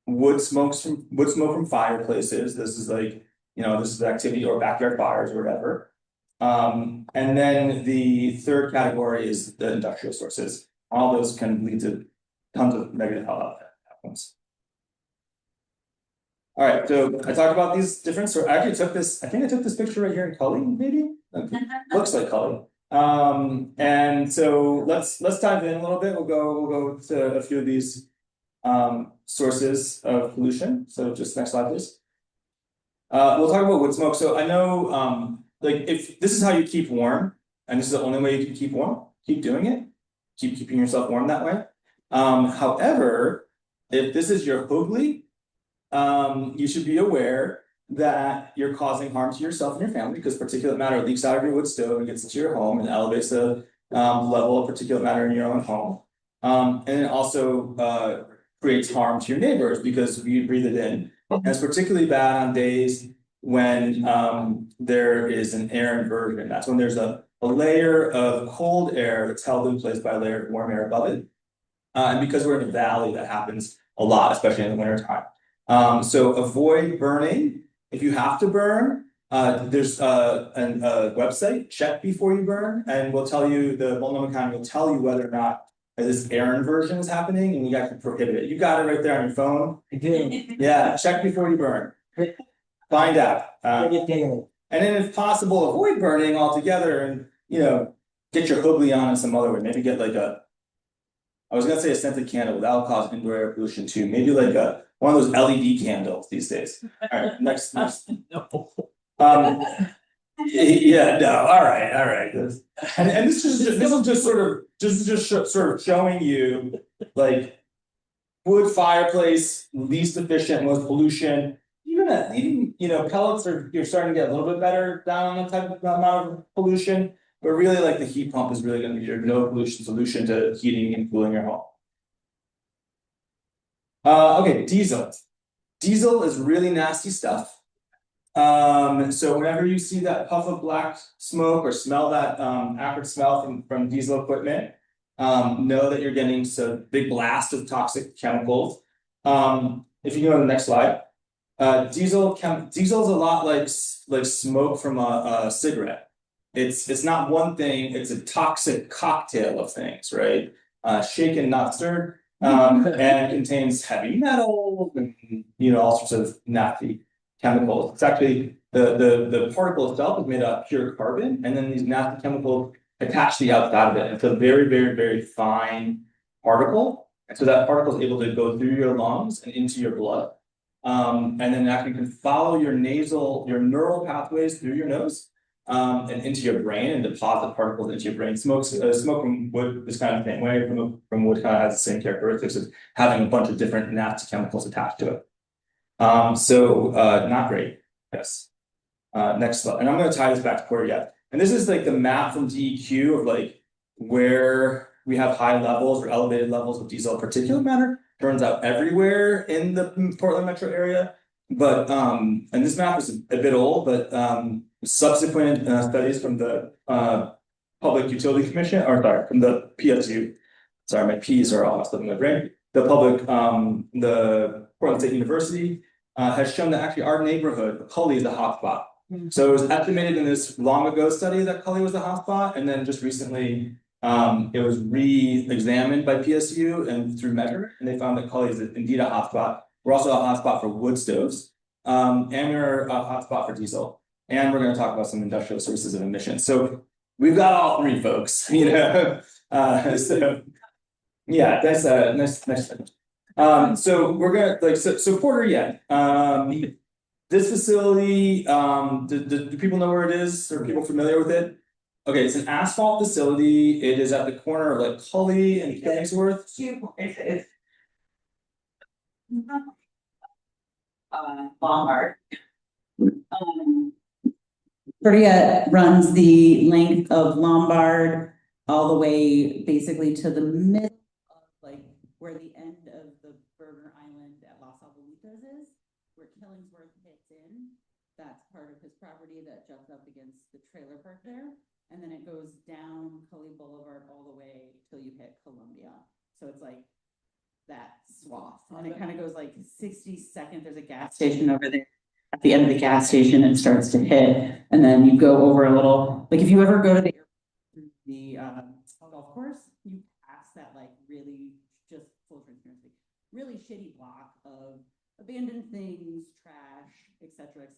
wood smoke from fireplaces. This is like, this is the activity or backyard fires or whatever. And then the third category is the industrial sources. All those can lead to tons of negative health outcomes. All right, so I talked about these different. So I actually took this. I think I took this picture right here in Cully, maybe. Okay. Looks like Cully. And so let's dive in a little bit. We'll go to a few of these sources of pollution. So just next slide, please. We'll talk about wood smoke. So I know like if this is how you keep warm, and this is the only way you can keep warm, keep doing it. Keep keeping yourself warm that way. However, if this is your hoogly, you should be aware that you're causing harm to yourself and your family because particulate matter leaks out of your wood stove and gets into your home and elevates the level of particulate matter in your own home. And it also creates harm to your neighbors because you breathe it in. And it's particularly bad on days when there is an air inversion. That's when there's a layer of cold air that's held in place by a layer of warm air above it. And because we're in a valley, that happens a lot, especially in the winter time. So avoid burning. If you have to burn, there's a website, Check Before You Burn, and we'll tell you, the Multnomah County will tell you whether or not this air inversion is happening, and you got to prohibit it. You got it right there on your phone. I do. Yeah, check before you burn. find out. And then if possible, avoid burning altogether and, get your hoogly on in some other way. Maybe get like I was gonna say a scented candle, but that'll cause indoor air pollution too. Maybe like one of those LED candles these days. All right, next. Yeah, no, all right. And this is just sort of showing you like wood fireplace, least efficient, most pollution. Even pellets you're starting to get a little bit better down on the type of amount of pollution, but really like the heat pump is really going to be your no pollution solution to heating and cooling your home. Okay, diesel. Diesel is really nasty stuff. So whenever you see that puff of black smoke or smell that acrid smell from diesel equipment, know that you're getting some big blast of toxic chemicals. If you go to the next slide, diesel's a lot like smoke from a cigarette. It's not one thing, it's a toxic cocktail of things, right? Shaken, not stirred, and contains heavy metals and all sorts of nasty chemicals. It's actually the particle itself is made of pure carbon, and then these nasty chemicals attach to the outside of it. It's a very, very, very fine particle. And so that particle is able to go through your lungs and into your blood. And then that can follow your neural pathways through your nose and into your brain and deposit particles into your brain. Smoke from wood is kind of the same way. From wood kind of has the same characteristics of having a bunch of different nasty chemicals attached to it. So not great. Yes. Next slide. And I'm going to tie this back to Porter yet. And this is like the map from DEQ of like where we have high levels or elevated levels of diesel particulate matter. Turns out everywhere in the Portland metro area. But and this map is a bit old, but subsequent studies from the Public Utility Commission, from the PSU. Sorry, my P's are all messed up in my brain. The the Portland State University has shown that actually our neighborhood, Cully, is a hotspot. So it was estimated in this long ago study that Cully was a hotspot, and then just recently it was re-examined by PSU and through measurement, and they found that Cully is indeed a hotspot. We're also a hotspot for wood stoves, and we're a hotspot for diesel. And we're going to talk about some industrial sources of emissions. So we've got all three, folks. So yeah, that's nice. So we're gonna so Porter, yeah. This facility, do people know where it is? Are people familiar with it? Okay, it's an asphalt facility. It is at the corner of like Cully and Kingsworth. It's Lombard. Korea runs the length of Lombard all the way basically to the middle of like where the end of the Burger Island at Los Abuelitas is, where Killingsworth hits in. That's part of his property that juts up against the trailer park there. And then it goes down Cully Boulevard all the way till you hit Columbia. So it's like that swath. And it kind of goes like 62nd. There's a gas station over there. At the end of the gas station, it starts to hit. And then you go over a little, like if you ever go to the golf course, you pass that like really, just full transparency, really shitty block of abandoned things, trash, etc.,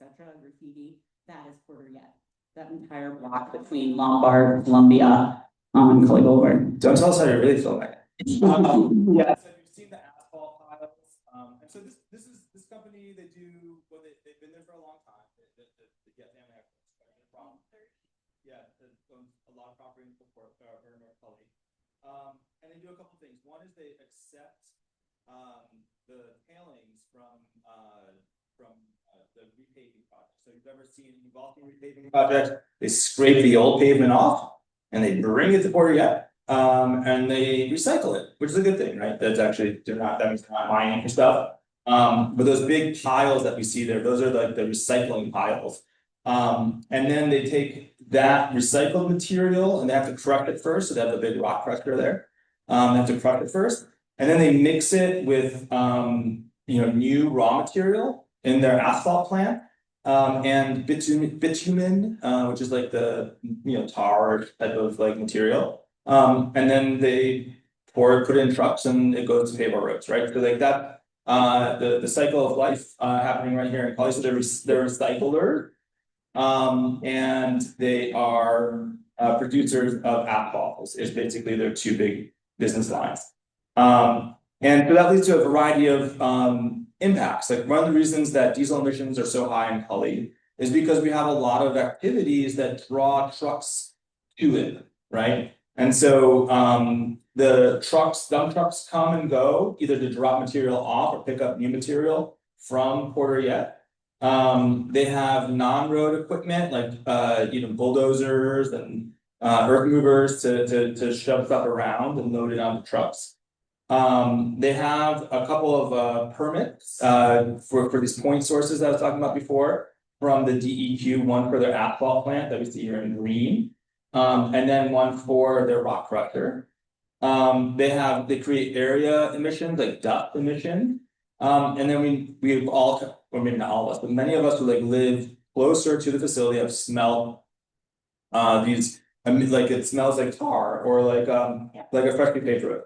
graffiti. That is Porter yet. That entire block between Lombard, Columbia, and Cully Boulevard. Don't tell us how you really feel about it. Yeah, so you've seen the asphalt piles. And so this company, they've been there for a long time. The Vietnam Air Force, right? Yeah, owns a lot of property in North Cully. And they do a couple things. One is they accept the tailings from the repaving project. So you've all seen repaving projects. They scrape the old pavement off and they bring it to Porter yet. And they recycle it, which is a good thing, right? That means they're not mining for stuff. But those big piles that we see there, those are like the recycling piles. And then they take that recycled material and they have to crush it first. So they have the big rock crusher there. They have to crush it first. And then they mix it with new raw material in their asphalt plant. And bitumen, which is like the tar type of like material. And then they put it in trucks and it goes to pave our roads, right? So like that the cycle of life, happening right here in Cully. So they're recycler. And they are, producers of alcohol is basically their two big business lines. And so that leads to a variety of, impacts. Like one of the reasons that diesel emissions are so high in Cully is because we have a lot of activities that draw trucks to it, right? And so the dump trucks come and go either to drop material off or pick up new material from Porter Yet. They have non-road equipment like bulldozers and earth movers to shove stuff around and load it onto trucks. They have a couple of permits for these point sources that I was talking about before from the DEQ, one for their asphalt plant that we see here in green. And then one for their rock crusher. They create area emissions like dust emissions. And then we've all, or maybe not all of us, but many of us who live closer to the facility have smelled these like it smells like tar or like a freshly paved road.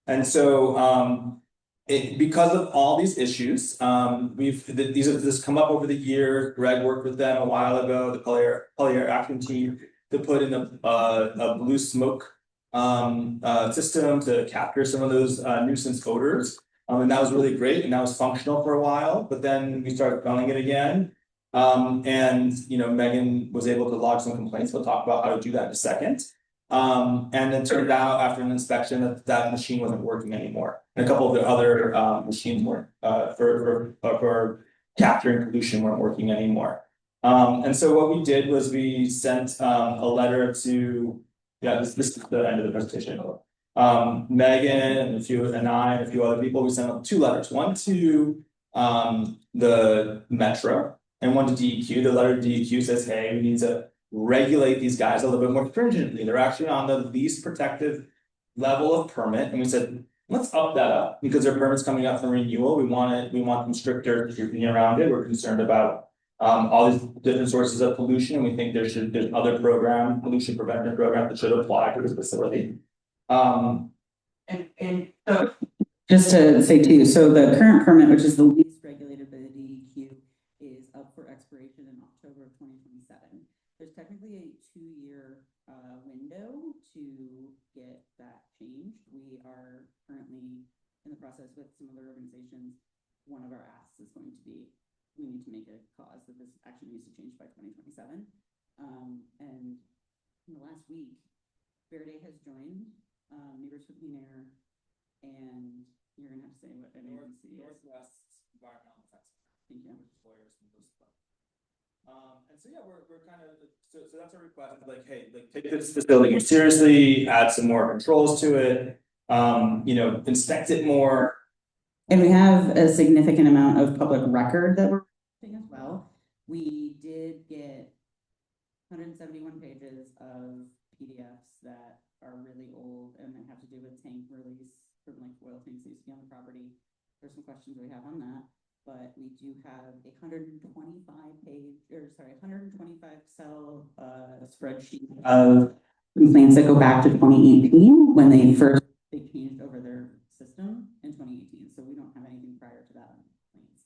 And so because of all these issues, this come up over the years. Greg worked with them a while ago, the Cully Air Action Team, to put in a blue smoke system to capture some of those nuisance odors. And that was really great, and that was functional for a while, but then we started running it again. And Megan was able to log some complaints. We'll talk about how to do that in a second. And then turned out after an inspection that machine wasn't working anymore. And a couple of the other machines weren't for capturing pollution weren't working anymore. And so what we did was we sent a letter to, this is the end of the presentation. Megan and a few other people, we sent out 2 letters. One to the Metro and one to DEQ. The letter to DEQ says, hey, we need to regulate these guys a little bit more stringently. They're actually on the least protective level of permit. And we said, let's up that up because their permit's coming up for renewal. We want them stricter scrutiny around it. We're concerned about all these different sources of pollution. And we think there's other pollution prevention programs that should apply to this facility. And so just to say too, so the current permit, which is the least regulated by the DEQ, is up for expiration in October of 2027. There's technically a 2-year window to get that changed. We are currently in the process with some other organizations. One of our asks is going to be, we need to make a cause that this actually needs to change by 2027. And in the last week, Verde has joined Neighbors for Clean Air, and you're gonna have to say what an agency is. Northwest Environmental Defense. Thank you. Lawyers from those stuff. And so we're kind of so that's a request like, hey, take this facility seriously, add some more controls to it, inspect it more. And we have a significant amount of public record that we're doing as well. We did get 171 pages of PDFs that are really old and they have to do with tank release from oil tanks that used to be on the property. There's some questions we have on that, but we do have a 125 cell spreadsheet of complaints that go back to 2018 when they changed over their system in 2018. So we don't have anything prior to that on complaints,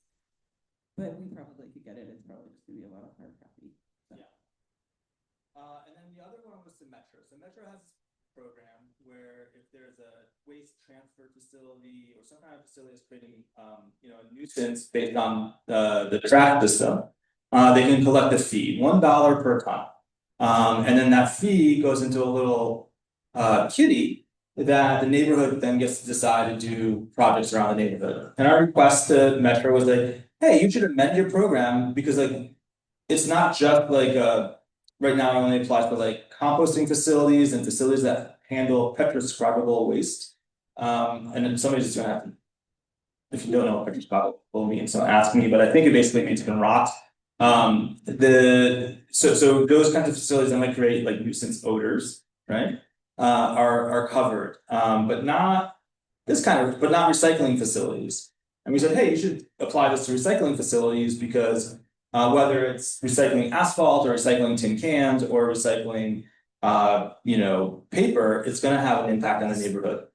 but we probably could get it. It's probably just gonna be a lot of hard copy. So. Yeah. And then the other one was the Metro. So Metro has this program where if there's a waste transfer facility or some kind of facility that's creating a nuisance based on the track system, they can collect a fee, $1 per ton. And then that fee goes into a little kitty that the neighborhood then gets to decide to do projects around the neighborhood. And our request to Metro was like, hey, you should amend your program because it's not just right now it only applies for composting facilities and facilities that handle petroscribable waste. And then somebody's just gonna have to, if you don't know what petroscribable means, so ask me, but I think it basically means it can rot. So those kinds of facilities that might create nuisance odors, right? Are covered, but not recycling facilities. And we said, hey, you should apply this to recycling facilities because whether it's recycling asphalt or recycling tin cans or recycling paper, it's going to have an impact on the neighborhood.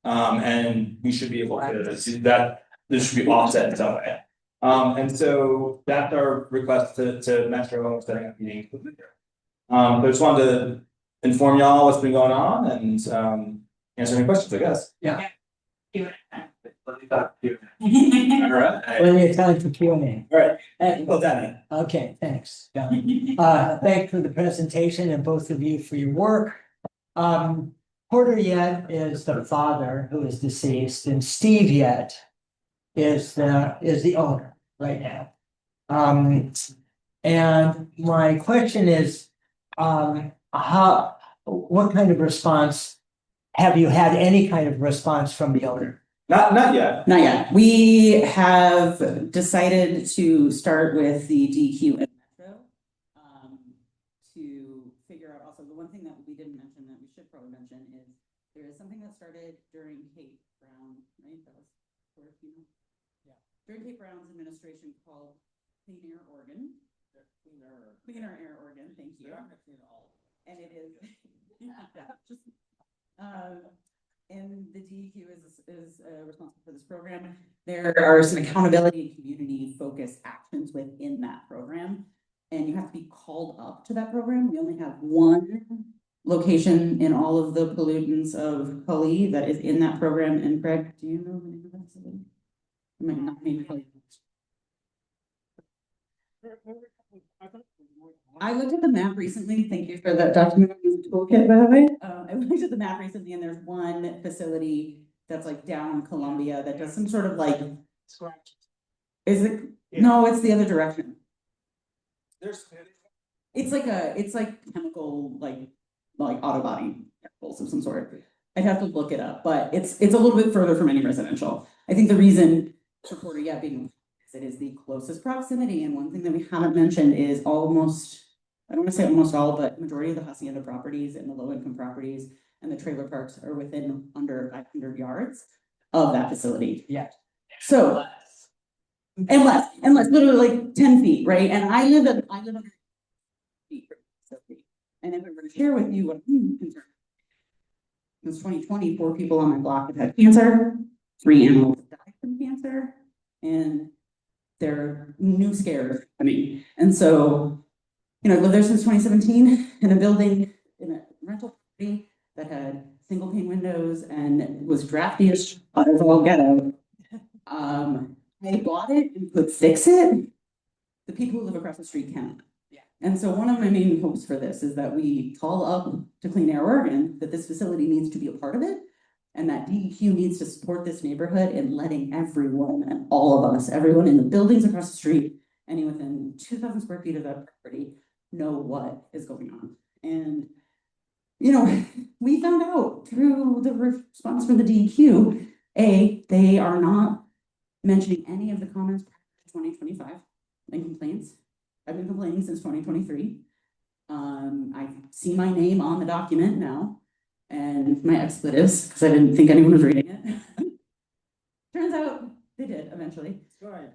And we should be able to do that. this should be offset in some way. And so that's our request to Metro when we're setting up meetings. But I just wanted to inform y'all what's been going on and answer any questions, I guess. Yeah. All right. Plenty of time for Q and A. All right. Well, Danny. Okay, thanks. Yeah. Thanks for the presentation and both of you for your work. Porter Yet is the father who is deceased, and Steve Yet is the owner right now. And my question is, what kind of response, have you had any kind of response from the owner? Not yet. Not yet. We have decided to start with the DQ and Metro. To figure out also, the one thing that we didn't mention that we should probably mention is there is something that started during Kate Brown, right? That was sort of, yeah. During Kate Brown's administration called Clean Air Oregon. Cleaner Air Oregon, thank you. And it is, and the DEQ is responsible for this program. There are some accountability and community focused actions within that program. And you have to be called up to that program. We only have one location in all of the pollutants of Cully that is in that program. And Greg, do you know the name of that facility? I might not name it. I looked at the map recently. Thank you for that document toolkit, by the way. I looked at the map recently, and there's one facility that's like down in Columbia that does some sort of like. Is it? Yeah. No, it's the other direction. It's like chemical, like auto body chemicals of some sort. I'd have to look it up, but it's a little bit further from any residential. I think the reason for Porter Yet being it is the closest proximity, and one thing that we haven't mentioned is almost, I don't want to say almost all, but majority of the hacienda properties and the low income properties and the trailer parks are within under 500 yards of that facility. Yeah. So and less, literally like 10 feet, right? And I live under feet, and if I were to share with you what I'm concerned, since 2020, 4 people on my block have had cancer, 3 animals have died from cancer, and they're new scares. I mean, and so, I lived there since 2017 in a building, in a rental property that had single pane windows and was drafty as all get out. They bought it and could fix it. The people who live across the street can't. Yeah. And so one of my main hopes for this is that we call up to Clean Air Oregon that this facility needs to be a part of it. And that DEQ needs to support this neighborhood in letting everyone and all of us, everyone in the buildings across the street, and within 2,000 square feet of that property, know what is going on. And, we found out through the response from the DEQ, they are not mentioning any of the comments prior to 2025 and complaints. I've been complaining since 2023. I see my name on the document now. And my expletives, because I didn't think anyone was reading it. Turns out they did eventually. I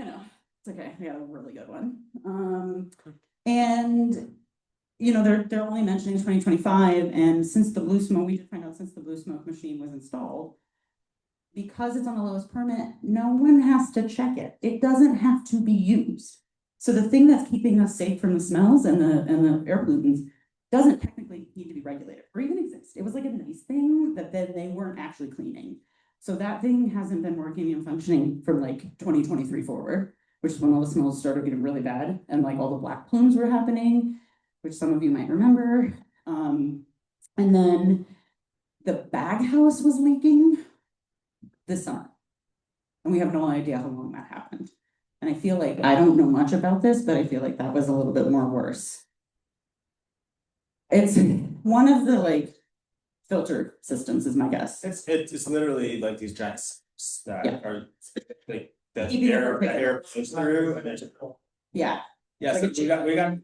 know, it's okay. We got a really good one. And they're only mentioning 2025, and since the blue smoke, we did find out since the blue smoke machine was installed, because it's on the lowest permit, no one has to check it. It doesn't have to be used. So the thing that's keeping us safe from the smells and the air pollutants doesn't technically need to be regulated or even exist. It was like a nice thing that then they weren't actually cleaning. So that thing hasn't been working and functioning from like 2023 forward, which is when all the smells started getting really bad and like all the black plumes were happening, which some of you might remember. And then the bag house was leaking this summer. And we have no idea how long that happened. And I feel like, I don't know much about this, but I feel like that was a little bit more worse. It's one of the filter systems is my guess. It's literally like these giant that are like that Keeping air flows through and then just. Yeah. Yeah, so we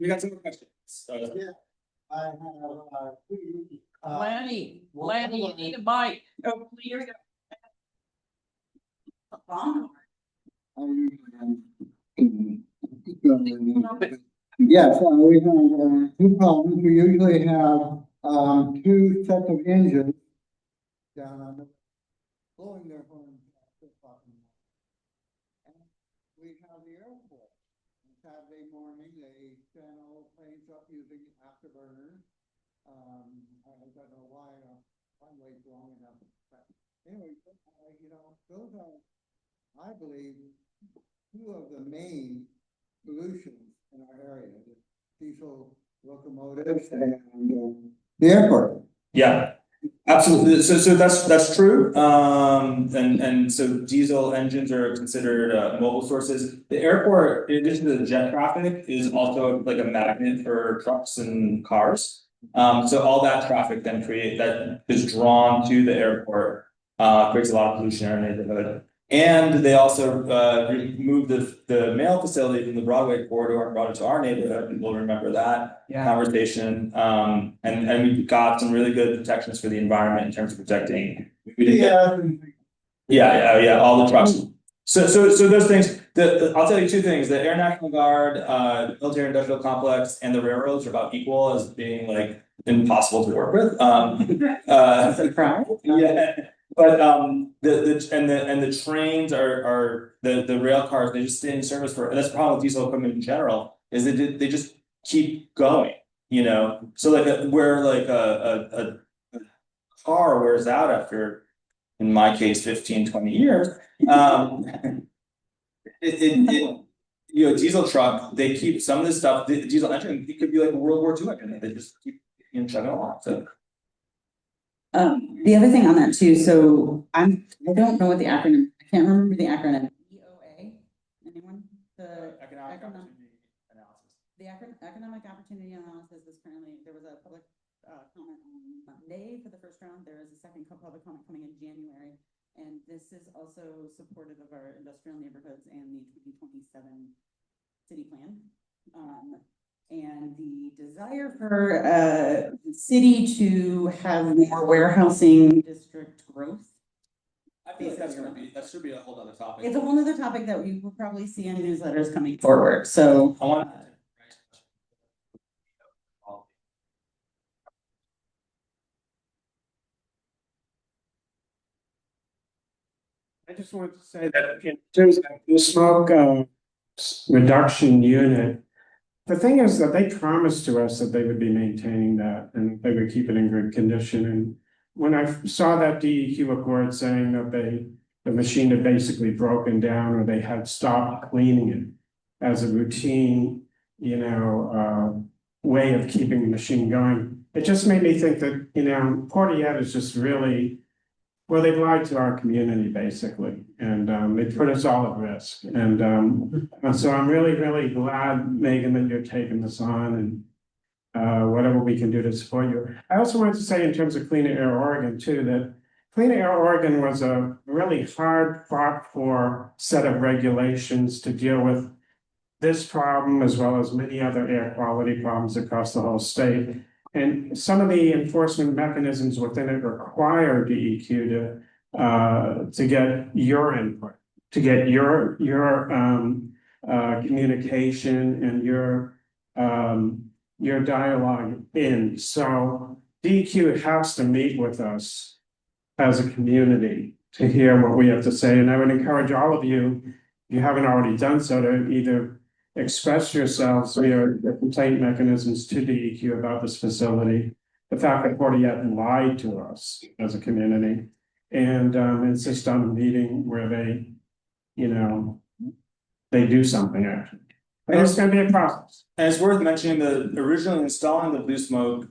got some more questions. Yeah. I have Lanny, you need a mic. Oh, here we go. Yes, we have 2 problems. We usually have 2 sets of engines down on the blowing their horns. airport. On Saturday morning, they sent all planes up using afterburners. I don't know why, one way's long enough, but anyway, those are, I believe, two of the main solutions in our area, the diesel locomotives and the airport. Yeah, absolutely. So that's true. And so diesel engines are considered mobile sources. The airport, in addition to the jet traffic, is also like a magnet for trucks and cars. So all that traffic then that is drawn to the airport, creates a lot of pollution in our neighborhood. And they also moved the mail facility from the Broadway corridor and brought it to our neighborhood. People remember that conversation. And we got some really good protections for the environment in terms of protecting. Yeah, all the trucks. So those things. I'll tell you two things: the Air National Guard, military industrial complex, and the railroads are about equal as being like impossible to work with. Yeah. But the trains are the rail cars, they just stay in service for, and that's the problem with diesel equipment in general, is they just keep going, so like where like a car wears out after, in my case, 15-20 years, diesel truck, they keep some of this stuff, the diesel engine, it could be like a World War II engine, they just keep chugging along. So the other thing on that too, so I don't know what the acronym, I can't remember the acronym. EOA, anyone? The economic opportunity analysis. The economic opportunity analysis is currently, there was a public comment on Monday for the first round. There is a second public comment coming in January. And this is also supportive of our industrial neighborhoods and the 2027 city plan. And the desire for the city to have more warehousing district growth. I feel like that should be a whole other topic. It's a whole other topic that we will probably see in newsletters coming forward. So I want I just wanted to say that in terms of the smoke reduction unit, the thing is that they promised to us that they would be maintaining that and they would keep it in good condition. And when I saw that DEQ report saying that the machine had basically broken down or they had stopped cleaning it as a routine, way of keeping the machine going, it just made me think that, Portiette is just really, well, they've lied to our community basically, and they put us all at risk. And so I'm really, really glad, Megan, that you're taking this on and whatever we can do to support you. I also wanted to say in terms of Clean Air Oregon too, that Clean Air Oregon was a really hard fought for set of regulations to deal with this problem as well as many other air quality problems across the whole state. And some of the enforcement mechanisms within it require DEQ to get your input, to get your communication and your dialogue in. So DEQ has to meet with us as a community to hear what we have to say. And I would encourage all of you, if you haven't already done so, to either express yourselves via the complaint mechanisms to DEQ about this facility, the fact that Portiette lied to us as a community, and insist on a meeting where they, they do something actually. And it's going to be a process. And it's worth mentioning that originally installing the blue smoke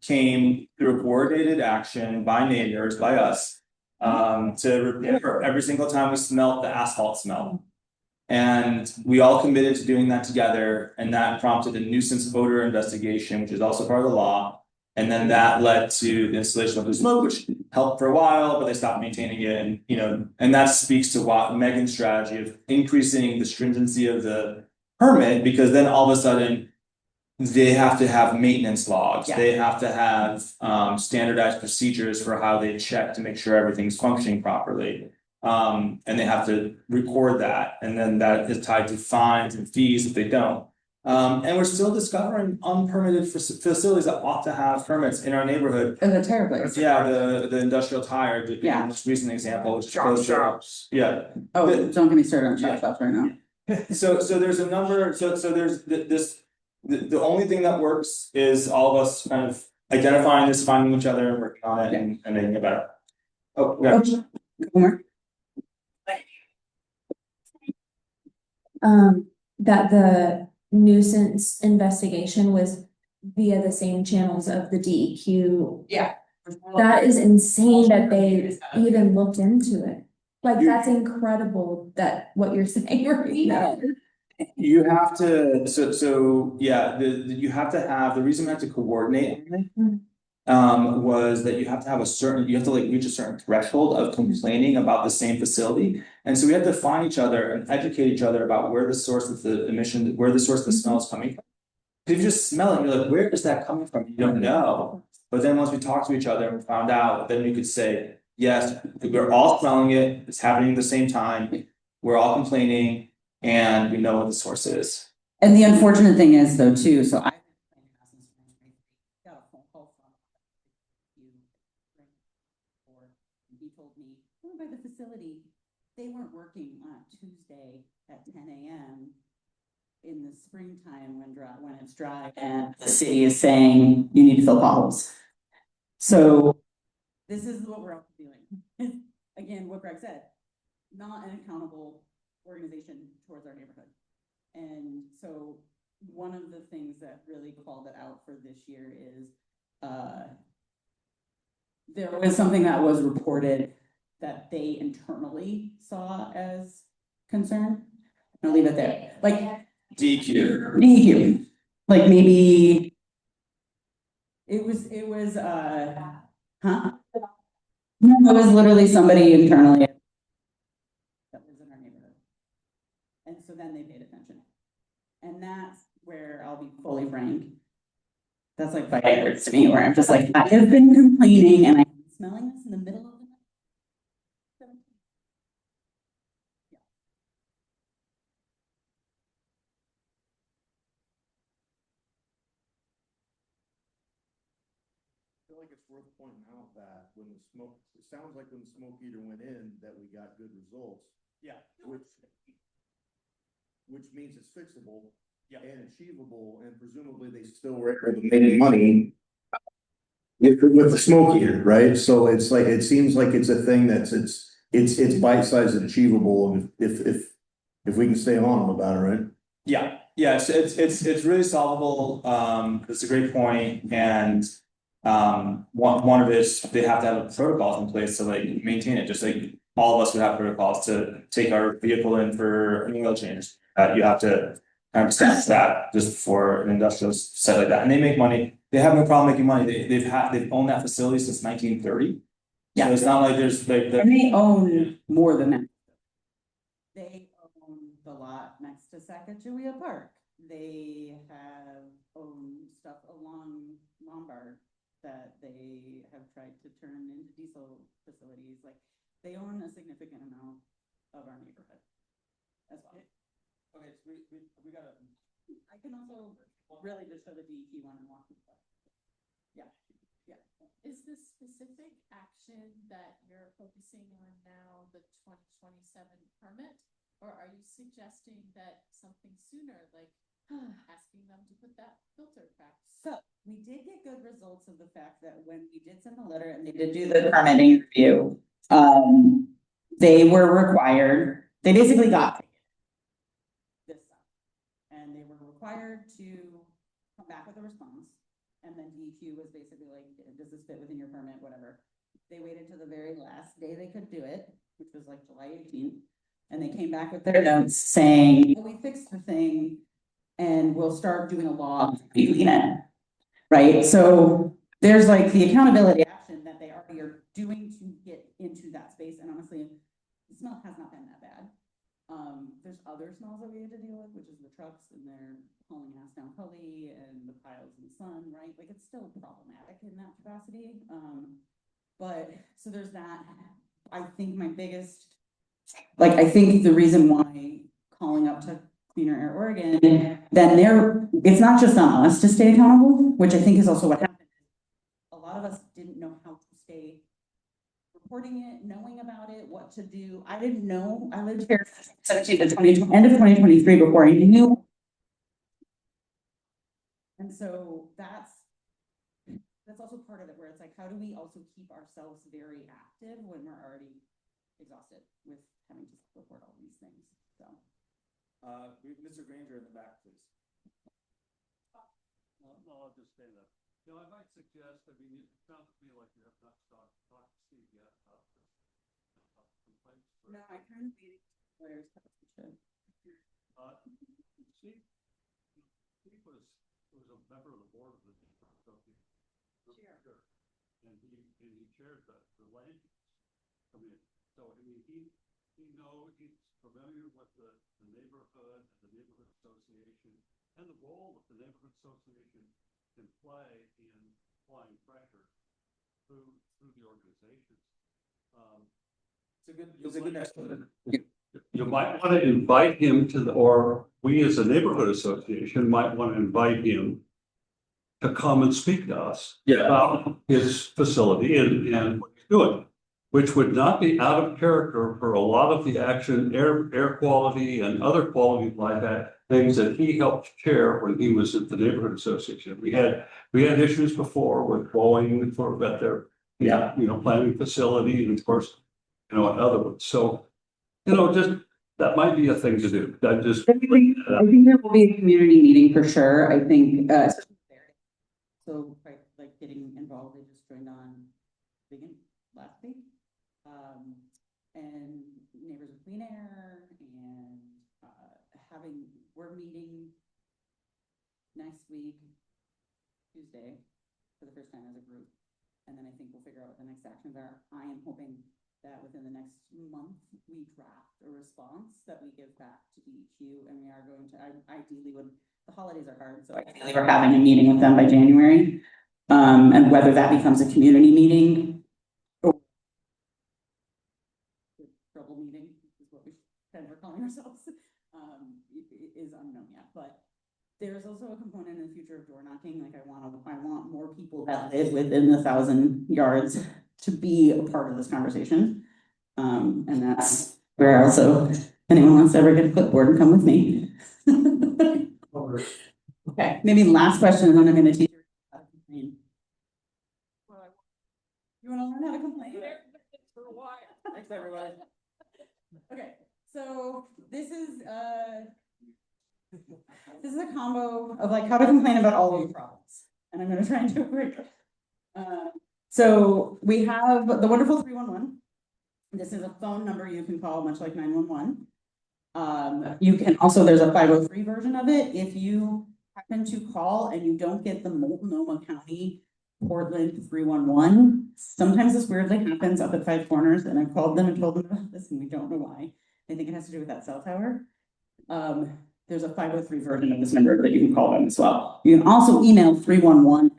came through a coordinated action by neighbors, by us, to repair every single time we smelt the asphalt smell. And we all committed to doing that together, and that prompted a nuisance odor investigation, which is also part of the law. And then that led to the installation of the smoke, which helped for a while, but they stopped maintaining it. And and that speaks to what Megan's strategy of increasing the stringency of the permit, because then all of a sudden they have to have maintenance logs. They have to have standardized procedures for how they check to make sure everything's functioning properly. And they have to record that, and then that is tied to fines and fees if they don't. And we're still discovering unpermitted facilities that ought to have permits in our neighborhood. And the tire place. Yeah, the industrial tire, the most recent example, which is close to. Shops. Yeah. Oh, don't get me started on shop shops right now. So there's a number, so there's this, the only thing that works is all of us kind of identifying this, finding each other and working on it and making it better. Oh, yeah. Omar? That the nuisance investigation was via the same channels of the DEQ. Yeah. That is insane that they even looked into it. Like, that's incredible that what you're saying right now. You have to, so, yeah, you have to have, the reason we have to coordinate was that you have to have you have to like reach a certain threshold of complaining about the same facility. And so we had to find each other and educate each other about where the source of the emission, where the source of the smell is coming from. If you just smell it, you're like, where is that coming from? You don't know. But then once we talked to each other and found out, then you could say, yes, we're all smelling it, it's happening at the same time, we're all complaining, and we know what the source is. And the unfortunate thing is though, too, so I got a phone call from he told me, over by the facility, they weren't working on Tuesday at 10 a.m. in the springtime when it's dry and the city is saying you need to fill potholes. So this is what we're all doing. Again, what Greg said, not an accountable organization towards our neighborhood. And so one of the things that really called it out for this year is there was something that was reported that they internally saw as concern. I'll leave it there. Like DEQ. Like maybe it was huh? No, it was literally somebody internally that lives in our neighborhood. And so then they paid attention. And that's where I'll be fully frank. That's like fighting words to me, where I'm just like, I have been complaining and I'm smelling this in the middle of the night. I feel like it's worth pointing out that when the smoke, it sounds like when the smoke heater went in, that we got good results. Yeah. Which means it's fixable. Yeah. And achievable, and presumably they still were able to make money with the smoke heater, right? So it's like, it seems like it's a thing that's, it's bite-sized and achievable if we can stay on them about it, right? Yeah, it's really solvable. It's a great point, and one of it is they have to have protocols in place to like maintain it, just like all of us would have protocols to take our vehicle in for an oil change. You have to staff that just for an industrial site like that, and they make money. They have no problem making money. They've owned that facility since 1930. Yeah, so it's not like there's like and they own more than that. They own the lot next to Sacagawea Park. They have owned stuff along Lombard that they have tried to turn into diesel facilities. Like they own a significant amount of our neighborhood as well. Okay, so we gotta. I can also really just show the DEQ one and walk through that. Yeah. Is the specific action that you're focusing on now the 2027 permit? Or are you suggesting that something sooner, like asking them to put that filter back? So we did get good results of the fact that when we did send the letter and they did do the permitting review, they were required, they basically got this stuff. And they were required to come back with a response. And then DEQ was basically like, does this fit within your permit, whatever. They waited till the very last day they could do it, which was like July 18th. And they came back with their notes saying, well, we fixed the thing and we'll start doing a log in it. Right? So there's like the accountability action that they already are doing to get into that space. And honestly, the smell has not been that bad. There's other smells that we had to deal with, which is the trucks and they're hauling ass down Cully and the piles in the sun, right? Like it's still problematic in that capacity. But so there's that. I think my biggest, like, I think the reason why calling up to Cleaner Air Oregon, then it's not just on us to stay accountable, which I think is also what happened. A lot of us didn't know how to stay reporting it, knowing about it, what to do. I didn't know, I lived here 17 to 20, end of 2023 before I knew. And so that's also part of it, where it's like, how do we also keep ourselves very active when we're already exhausted with having to report all these things, so. Mr. Granger in the back, please. No, I'll just say that. You know, I might suggest, I mean, it sounds to me like you have not talked to Steve yet about this. Complaints. No, I kind of made it clear. Steve was a member of the board of the association. Sure. And he chaired the land use committee. So I mean, he's familiar with the neighborhood and the neighborhood association and the role that the neighborhood association can play in applying pressure through the organizations. It's a good explanation. You might want to invite him or we as a neighborhood association might want to invite him to come and speak to us about his facility and what he's doing, which would not be out of character for a lot of the action, air quality and other quality of life things that he helped chair when he was at the neighborhood association. We had issues before with Boeing for their planning facility, and of course, other ones. So, just that might be a thing to do. I think there will be a community meeting for sure. I think so like getting involved, they just joined on last week. And Neighbors of Clean Air and we're meeting next week, Tuesday, for the first time as a group. And then I think we'll figure out what the next actions are. I am hoping that within the next month, we draft a response that we give back to DEQ, and we are going to, ideally when the holidays are hard, so ideally we're having a meeting with them by January. And whether that becomes a community meeting or trouble meeting is what we kind of are calling ourselves, is unknown yet. But there's also a component in the future of door knocking. Like I want more people that live within the 1,000 yards to be a part of this conversation. And that's where also, if anyone wants to ever get a clipboard and come with me. Okay, maybe last question, and then I'm going to teach you how to complain. You want to learn how to complain? For a while. Thanks, everyone. Okay, so this is a combo of like how to complain about all of your problems, and I'm going to try and do it quick. So we have the wonderful 311. This is a phone number you can call, much like 911. You can also, there's a 503 version of it. If you happen to call and you don't get the Multnomah County Portland 311, sometimes this weirdly happens up at Five Corners, and I've called them and told them about this, and we don't know why. I think it has to do with that cell tower. There's a 503 version of this number that you can call them as well. You can also email 311.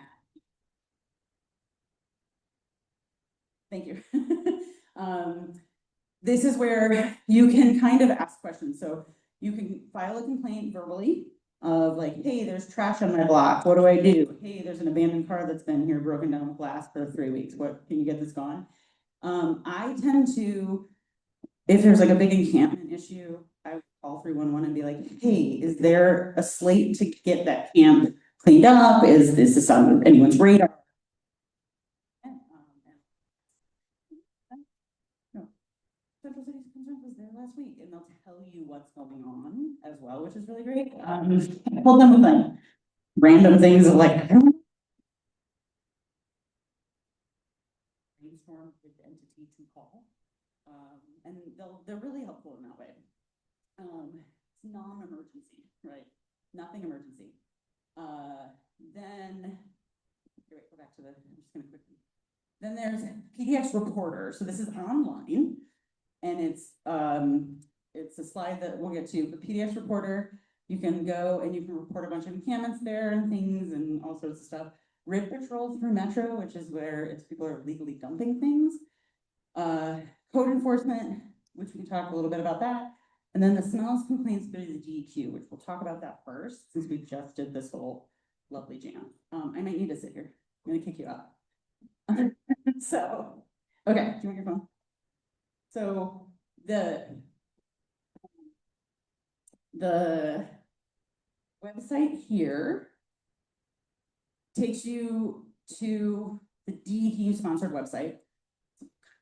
Thank you. This is where you can kind of ask questions. So you can file a complaint verbally of like, hey, there's trash on my block. What do I do? Hey, there's an abandoned car that's been here broken down with glass for 3 weeks. What, can you get this gone? I tend to, if there's like a big encampment issue, I would call 311 and be like, hey, is there a slate to get that camp cleaned up? Is this on anyone's radar? Central City's Concerns was there last week, and they'll tell you what's going on as well, which is really great. I told them with like random things of like, I don't know. Brainstorm with the entity to call. And they're really helpful in that way. It's non-emergency, right? Nothing emergency. Then wait, go back to the, I'm just gonna quickly. Then there's PDX Reporter. So this is online. And it's a slide that we'll get to. The PDX Reporter, you can go and you can report a bunch of encampments there and things and all sorts of stuff. Rib Patrol through Metro, which is where it's people are legally dumping things. Code enforcement, which we can talk a little bit about that. And then the smells complaints through the DEQ, which we'll talk about that first, since we just did this whole lovely jam. I might need to sit here. I'm gonna kick you out. So Okay, do you want your phone? So the website here takes you to the DEQ sponsored website.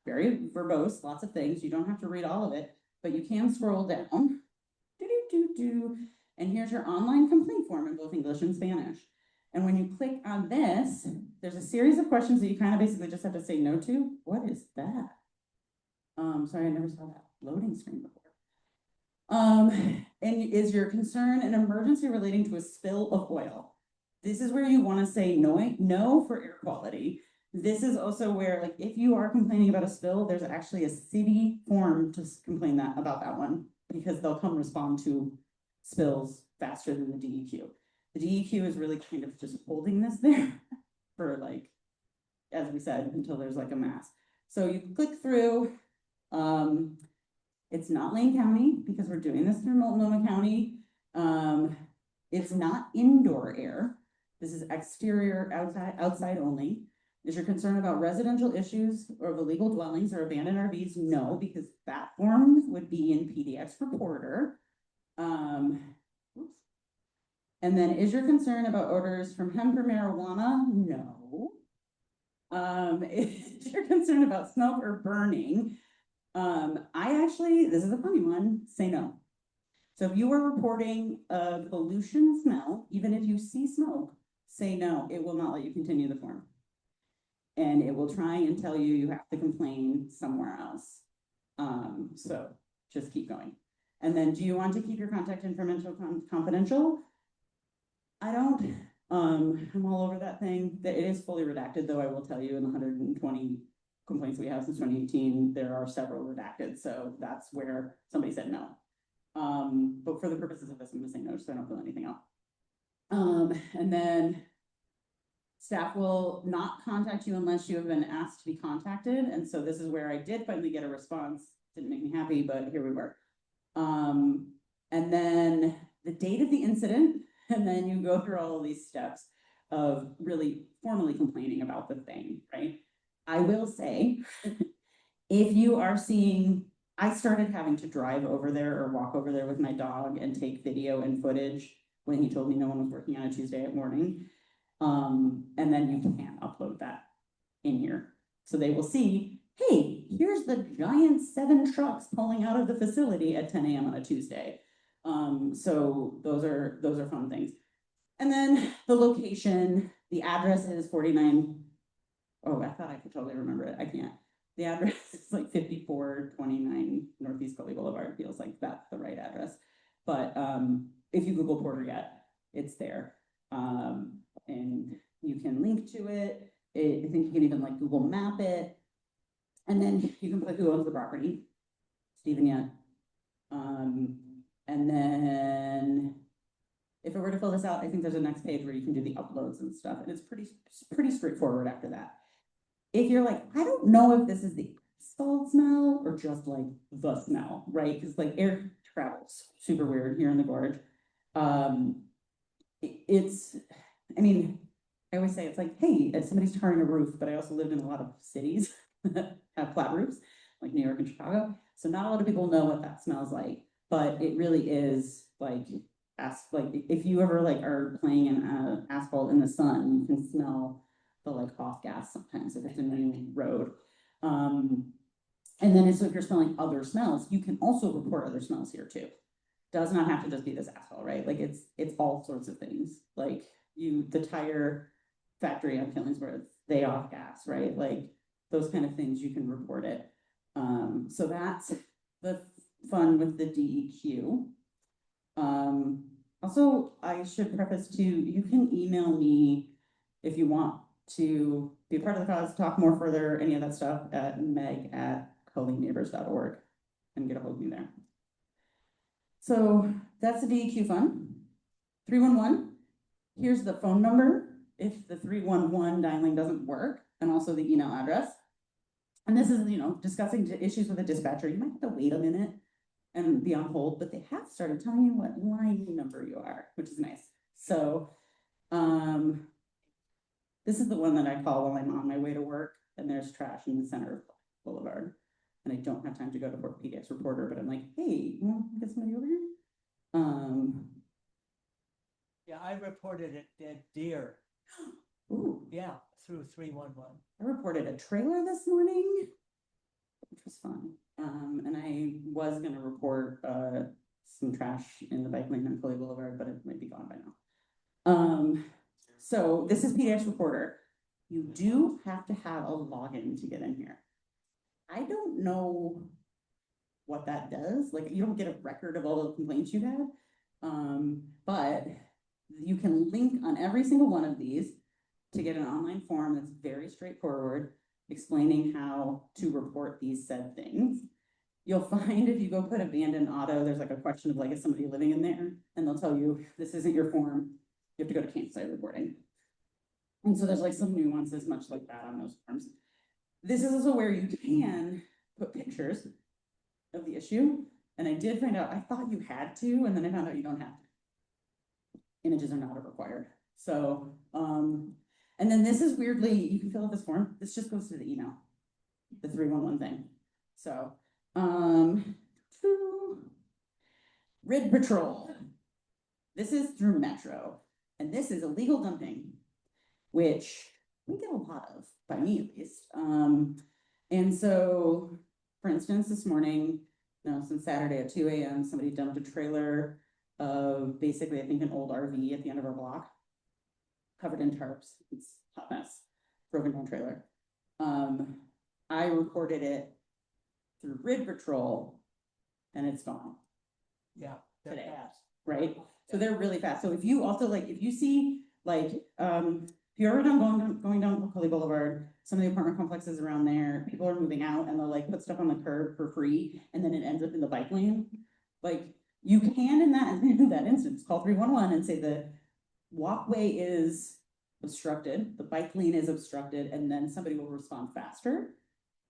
Very verbose, lots of things. You don't have to read all of it, but you can scroll down. And here's your online complaint form in both English and Spanish. And when you click on this, there's a series of questions that you kind of basically just have to say no to. What is that? Sorry, I never saw that loading screen before. And is your concern an emergency relating to a spill of oil? This is where you want to say no for air quality. This is also where, like, if you are complaining about a spill, there's actually a city form to complain about that one, because they'll come respond to spills faster than the DEQ. The DEQ is really kind of just holding this there for, like, as we said, until there's like a mass. So you click through. It's not Lane County because we're doing this through Multnomah County. It's not indoor air. This is exterior, outside only. Is your concern about residential issues or of illegal dwellings or abandoned RVs? No, because that form would be in PDX Reporter. Oops. And then, is your concern about odors from hemp or marijuana? No. Is your concern about smoke or burning? This is a funny one, say no. So if you are reporting a pollution smell, even if you see smoke, say no, it will not let you continue the form. And it will try and tell you you have to complain somewhere else. So just keep going. And then, do you want to keep your contact information confidential? I don't, I'm all over that thing. It is fully redacted, though I will tell you in the 120 complaints we have since 2018, there are several redacted. So that's where somebody said no. But for the purposes of this, I'm gonna say no, so I don't fill anything out. And then staff will not contact you unless you have been asked to be contacted. And so this is where I did finally get a response. Didn't make me happy, but here we were. And then the date of the incident, and then you go through all of these steps of really formally complaining about the thing, right? I will say, if you are seeing, I started having to drive over there or walk over there with my dog and take video and footage when he told me no one was working on a Tuesday morning. And then you can upload that in here. So they will see, hey, here's the giant 7 trucks pulling out of the facility at 10 a.m. on a Tuesday. So those are fun things. And then the location, the address is 49. Oh, I thought I could totally remember it. I can't. The address is like 5429 Northeast Cully Boulevard. Feels like that's the right address. But if you Google Porter yet, it's there. And you can link to it. I think you can even like Google map it. And then you can put who owns the property. Stephen yet. And then if I were to fill this out, I think there's a next page where you can do the uploads and stuff. And it's pretty straightforward after that. If you're like, I don't know if this is the asphalt smell or just like the smell, right? Because like air travels super weird here in the gorge. I mean, I always say it's like, hey, somebody's tarring a roof, but I also lived in a lot of cities that have flat roofs, like New York and Chicago. So not a lot of people know what that smells like, but it really is like if you ever like are playing in asphalt in the sun, you can smell the like off gas sometimes if it's a new road. And then so if you're smelling other smells, you can also report other smells here too. Does not have to just be this asphalt, right? Like it's all sorts of things. Like the tire factory on Killingsworth, they off gas, right? Like those kind of things, you can report it. So that's the fun with the DEQ. Also, I should preface too, you can email me if you want to be a part of the cause, talk more further, any of that stuff at meg@cullyneighbors.org and get a hold of me there. So that's the DEQ fund. 311, here's the phone number if the 311 dialing doesn't work, and also the email address. And this is, discussing issues with a dispatcher. You might have to wait a minute and be on hold, but they have started telling you what line number you are, which is nice. So this is the one that I call while I'm on my way to work and there's trash in the center Boulevard. And I don't have time to go to PDX Reporter, but I'm like, hey, you want to get somebody over here? Yeah, I reported a dead deer. Ooh, Yeah, through 311. I reported a trailer this morning, which was fun. And I was gonna report some trash in the bike lane on Cully Boulevard, but it might be gone by now. So this is PDX Reporter. You do have to have a login to get in here. I don't know what that does. Like, you don't get a record of all the complaints you had. But you can link on every single one of these to get an online form that's very straightforward, explaining how to report these said things. You'll find if you go put abandoned auto, there's like a question of like, is somebody living in there? And they'll tell you, this isn't your form. You have to go to campsite reporting. And so there's like some nuances much like that on those forms. This is also where you can put pictures of the issue. And I did find out, I thought you had to, and then I found out you don't have to. Images are not required. So, and then this is weirdly, you can fill out this form. This just goes to the email, the 311 thing. So, Rid Patrol. This is through Metro, and this is illegal dumping, which we get a lot of, by me at least. And so, for instance, this morning, no, since Saturday at 2 a.m., somebody dumped a trailer of basically, I think, an old RV at the end of our block, covered in tarps. It's a hot mess, broken down trailer. I reported it through Rid Patrol, and it's gone. Yeah, they're today, fast. right? So they're really fast. So if you also like, if you see like, if you're ever done going down Cully Boulevard, some of the apartment complexes around there, people are moving out and they'll like put stuff on the curb for free, and then it ends up in the bike lane. Like, you can in that instance call 311 and say the walkway is obstructed, the bike lane is obstructed, and then somebody will respond faster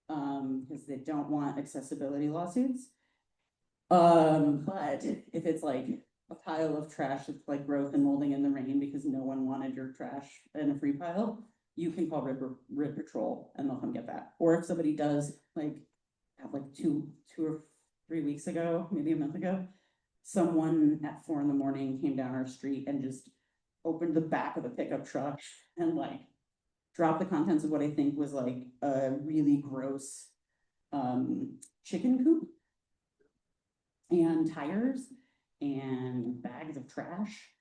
because they don't want accessibility lawsuits. But if it's like a pile of trash that's like growth and molding in the rain because no one wanted your trash in a free pile, you can call Rid Patrol and they'll come get that. Or if somebody does like have like two or 3 weeks ago, maybe a month ago, someone at 4 a.m. came down our street and just opened the back of the pickup truck and like dropped the contents of what I think was like a really gross chicken coop and tires and bags of trash.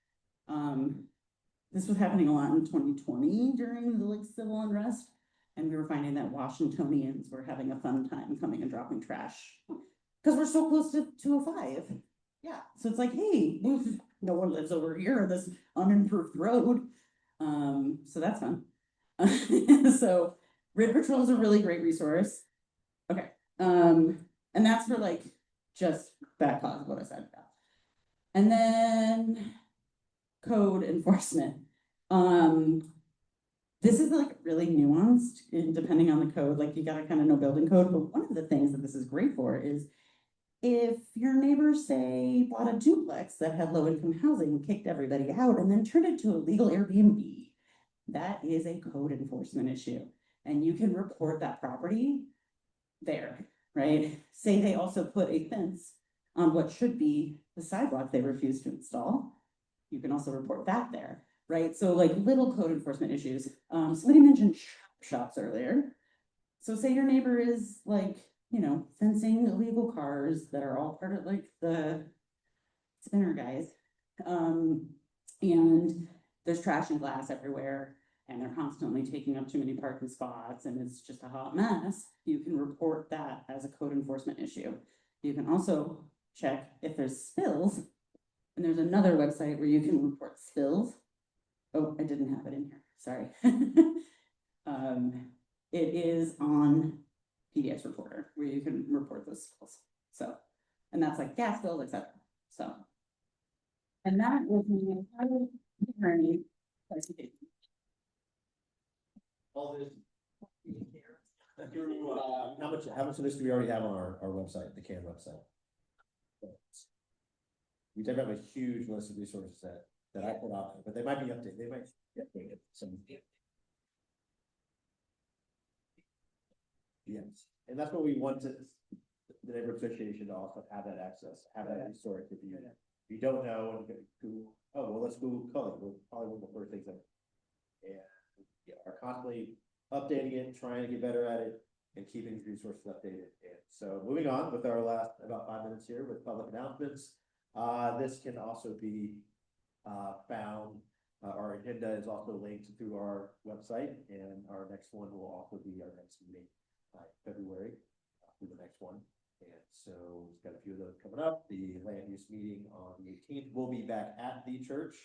This was happening a lot in 2020 during the like civil unrest, and we were finding that Washingtonians were having a fun time coming and dropping trash because we're so close to 205. Yeah, so it's like, hey, no one lives over here on this unimproved road. So that's fun. So Rid Patrol is a really great resource. Okay. And that's for like just that cause of what I said. And then code enforcement. This is like really nuanced in depending on the code, like you gotta kind of know building code, but one of the things that this is great for is if your neighbors say bought a duplex that had low income housing, kicked everybody out, and then turned it to a legal Airbnb, that is a code enforcement issue. And you can report that property there, right? Say they also put a fence on what should be the sidewalk they refuse to install. You can also report that there, right? So like little code enforcement issues. Somebody mentioned shops earlier. So say your neighbor is like, you know, fencing illegal cars that are all part of like the spinner guys. And there's trash and glass everywhere, and they're constantly taking up too many parking spots, and it's just a hot mess. You can report that as a code enforcement issue. You can also check if there's spills, and there's another website where you can report spills. Oh, I didn't have it in here, sorry. It is on PDX Reporter where you can report those spills. So, and that's like gas spills, etc. So, and that was my entire journey. All this. How much of this do we already have on our website, the CAN website? We did have a huge list of resources that I put out, but they might be updated. They might be updated. Some. Yes, and that's what we want to, the neighborhood association to also have that access, have that resource. If you don't know, and Google, oh, well, let's Google Cully, we're probably one of the first things that. And we are constantly updating it, trying to get better at it, and keeping these resources updated. And so moving on with our last about 5 minutes here with public announcements. This can also be found. Our agenda is also linked through our website, and our next one will also be our next meeting, February, through the next one. And so we've got a few of those coming up. The land use meeting on the 18th will be back at the church,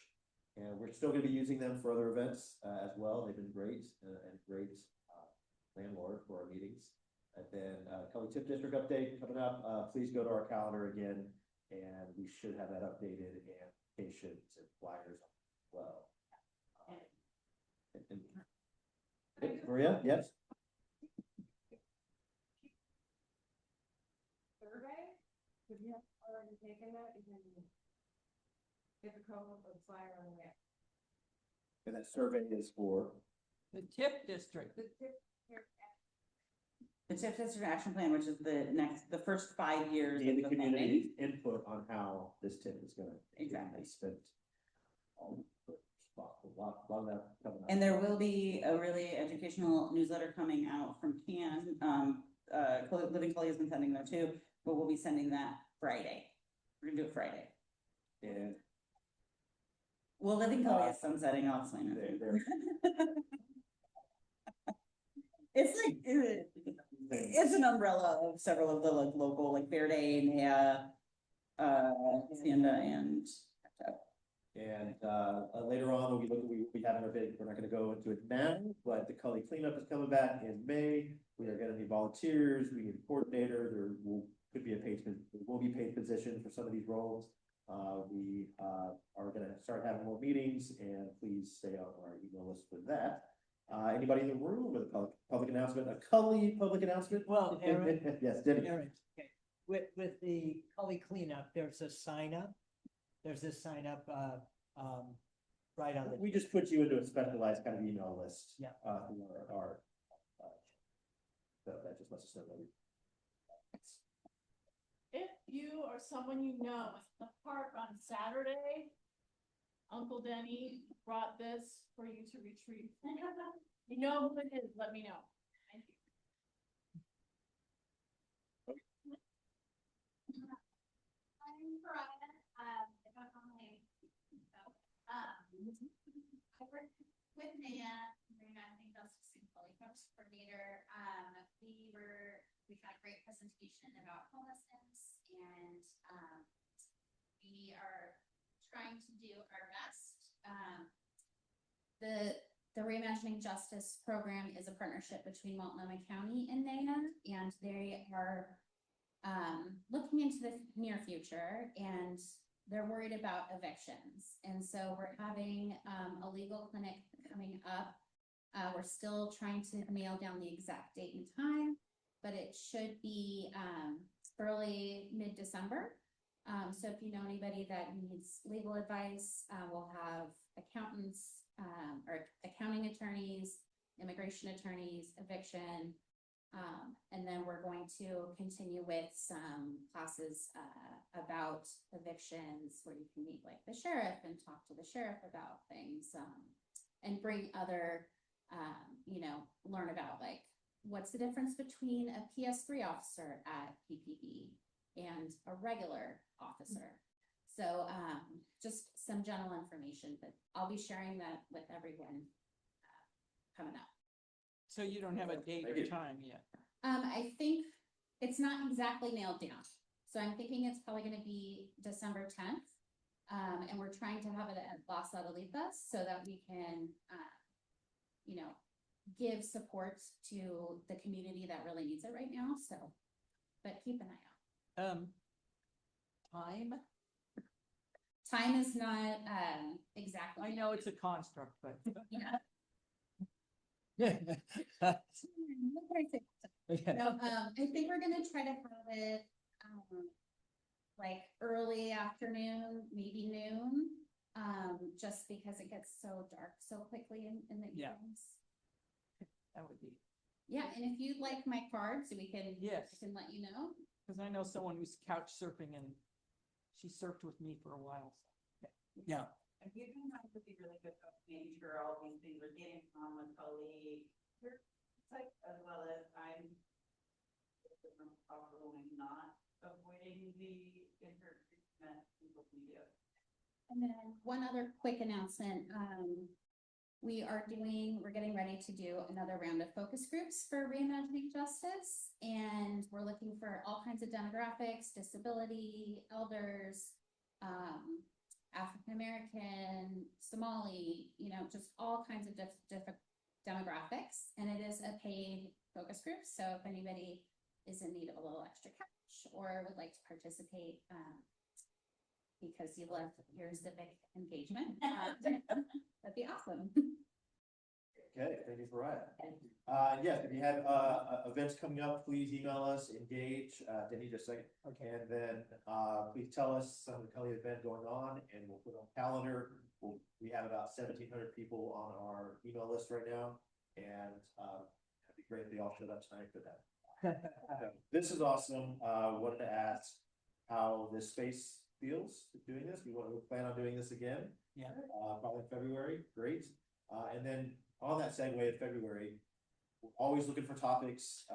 and we're still going to be using them for other events as well. They've been great and great landlord for our meetings. And then Cully Tip District update coming up. Please go to our calendar again, and we should have that updated and applications and flyers as well. Maria, yes. Survey, if you have already taken that, you can get a code of flyer on the way. And that survey is for The TIP district. The tip here. The TIF district action plan, which is the first 5 years. and the of community input on how this tip is going to Exactly. be spent. And there will be a really educational newsletter coming out from CAN. Living Cully has been sending that too, but we'll be sending that Friday. We're gonna do it Friday. And well, Living Cully is sunsetting. I'll explain it. It's like it's an umbrella of several of the like local, like Verde, Nea, Hacienda, and later on, we'll be having our big, we're not going to go into it now, but the Cully cleanup is coming back in May. We are going to need volunteers, we need a coordinator, there will be paid positions for some of these roles. We are going to start having more meetings, and please stay on our email list for that. Anybody in the room with a public announcement, a Cully public announcement? Well, Aaron. Yes, Debbie. Aaron, okay. With the Cully cleanup, there's a sign up. There's this sign up, right on the. We just put you into a specialized kind of email list. Yeah. Who are so that just lets us know that If you or someone you know is in the park on Saturday, Uncle Denny brought this for you to retrieve. You know who it is, let me know. Thank you. I'm Brian. I don't normally, I work with Nina, Reimagining Justice and Cully Folks Coordinator. We had a great presentation about homelessness, and we are trying to do our best. The Reimagining Justice program is a partnership between Multnomah County and NAYA, and they are looking into the near future, and they're worried about evictions. And so we're having a legal clinic coming up. We're still trying to nail down the exact date and time, but it should be early mid-December. So if you know anybody that needs legal advice, we'll have accountants or accounting attorneys, immigration attorneys, eviction. And then we're going to continue with some classes about evictions where you can meet like the sheriff and talk to the sheriff about things, and bring other, learn about like what's the difference between a PS3 officer at PPE and a regular officer. So just some general information, but I'll be sharing that with everyone coming up. So you don't have a date or time yet? I think it's not exactly nailed down. So I'm thinking it's probably going to be December 10th. And we're trying to have it at Las Adelitas so that we can, give support to the community that really needs it right now. So, but keep an eye out. Time is not exactly. I know it's a construct, but. Yeah. Okay. No, I think we're gonna try to have it like early afternoon, maybe noon, just because it gets so dark so quickly in the evenings. That would be. Yeah, and if you'd like my cards, we can, Yes. I can let you know. Cause I know someone who's couch surfing and she surfed with me for a while. Yeah. If you can have to be really good about making sure all these things are getting on with Cully, your site, as well as I'm not avoiding the internet people can do. And then one other quick announcement, we're getting ready to do another round of focus groups for reimagining justice. And we're looking for all kinds of demographics, disability, elders, African-American, Somali, just all kinds of different demographics. And it is a paid focus group. So if anybody is in need of a little extra cash or would like to participate, because you love your civic engagement, that'd be awesome. Okay, thank you, Mariah. Yes, if you have, events coming up, please email us, engage, Denny, just a second. Okay. And then, please tell us some of the Cully event going on and we'll put it on calendar. We have about 1,700 people on our email list right now. And, it'd be great if they all showed up tonight for that. This is awesome. Wanted to ask how this space feels doing this. We plan on doing this again. Yeah. Probably in February. Great. And then on that segue of February, we're always looking for topics,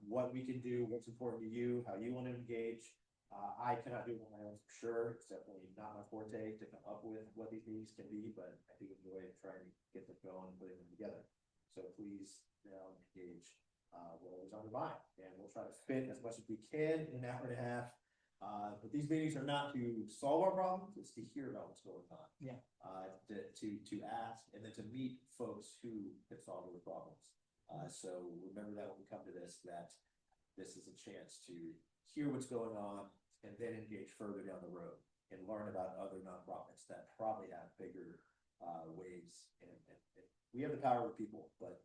what we can do, what's important to you, how you want to engage. I cannot do it on my own for sure. It's definitely not my forte to come up with what these meetings can be, but I do enjoy trying to get them going and putting them together. So please, engage whatever's on your mind, and we'll try to fit as much as we can in an hour and a half. But these meetings are not to solve our problems, it's to hear about what's going on. Yeah. To ask and then to meet folks who can solve those problems. So remember that when we come to this, that this is a chance to hear what's going on and then engage further down the road and learn about other nonprofits that probably have bigger ways. And we have the power of people, but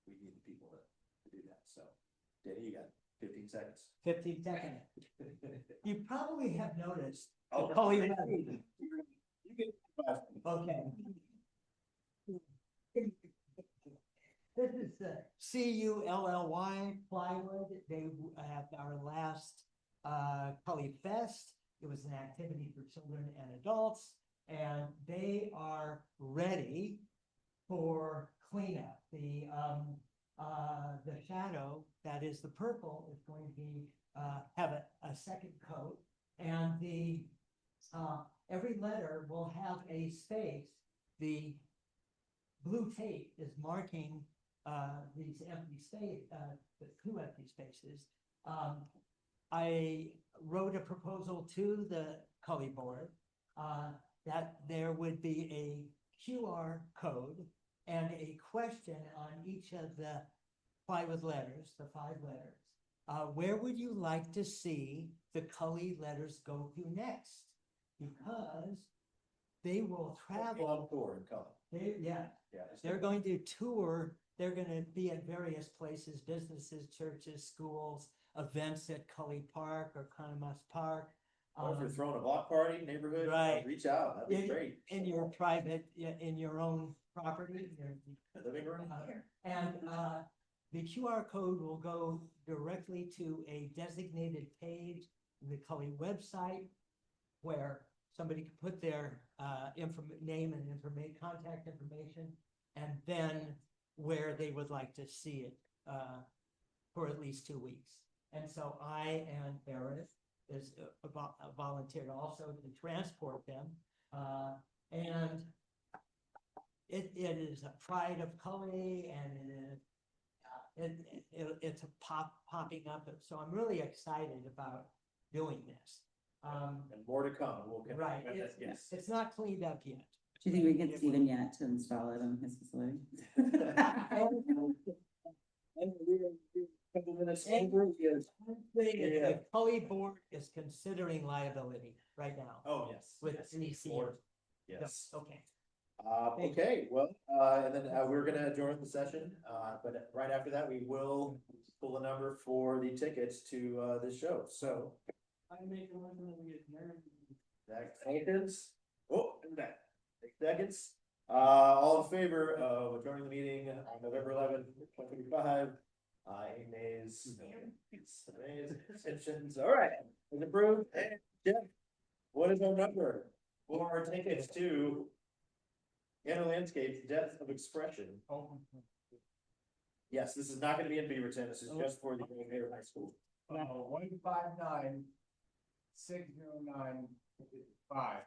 we need the people to do that. So Danny, you got 15 seconds. 15 seconds. You probably have noticed. Oh, Cully. You get Okay. This is the CULLY plywood. They have our last Cully Fest. It was an activity for children and adults, and they are ready for cleanup. The shadow that is the purple is going to be have a second coat, and the every letter will have a space. The blue tape is marking these empty space, the 2 empty spaces. I wrote a proposal to the Cully board that there would be a QR code and a question on each of the plywood letters, the 5 letters. Where would you like to see the Cully letters go to next? Because they will travel. On tour in Cully. They're going to tour. They're going to be at various places, businesses, churches, schools, events at Cully Park or Conomas Park. Or if you're throwing a block party neighborhood, right. Reach out. That'd be great. In your private, in your own property. Living room. And the QR code will go directly to a designated page in the Cully website where somebody can put their name and contact information, and then where they would like to see it for at least 2 weeks. And so I and Eric is volunteered also to transport them. And it is a pride of Cully, and it's a popping up. So I'm really excited about doing this. And more to come. Right. It's not cleaned up yet. Do you think we get Steven yet to install it on his facility? The Cully board is considering liability right now. Oh, yes. With yes. CCO. Yes. Okay. Okay, well, and then we're gonna adjourn the session, but right after that, we will pull a number for the tickets to this show. So. I make a motion that we adjourn. Seconds. Oh, and that. 6 seconds. All in favor of adjourning the meeting on November 11th, 2025. Aye, nays. Nays, abstentions. All right, it's approved. And Jeff, what is our number for our tickets to Anna Landscape's Depth of Expression? Yes, this is not gonna be in Beaverton. This is just for the Green Bay High School. 159 609 5.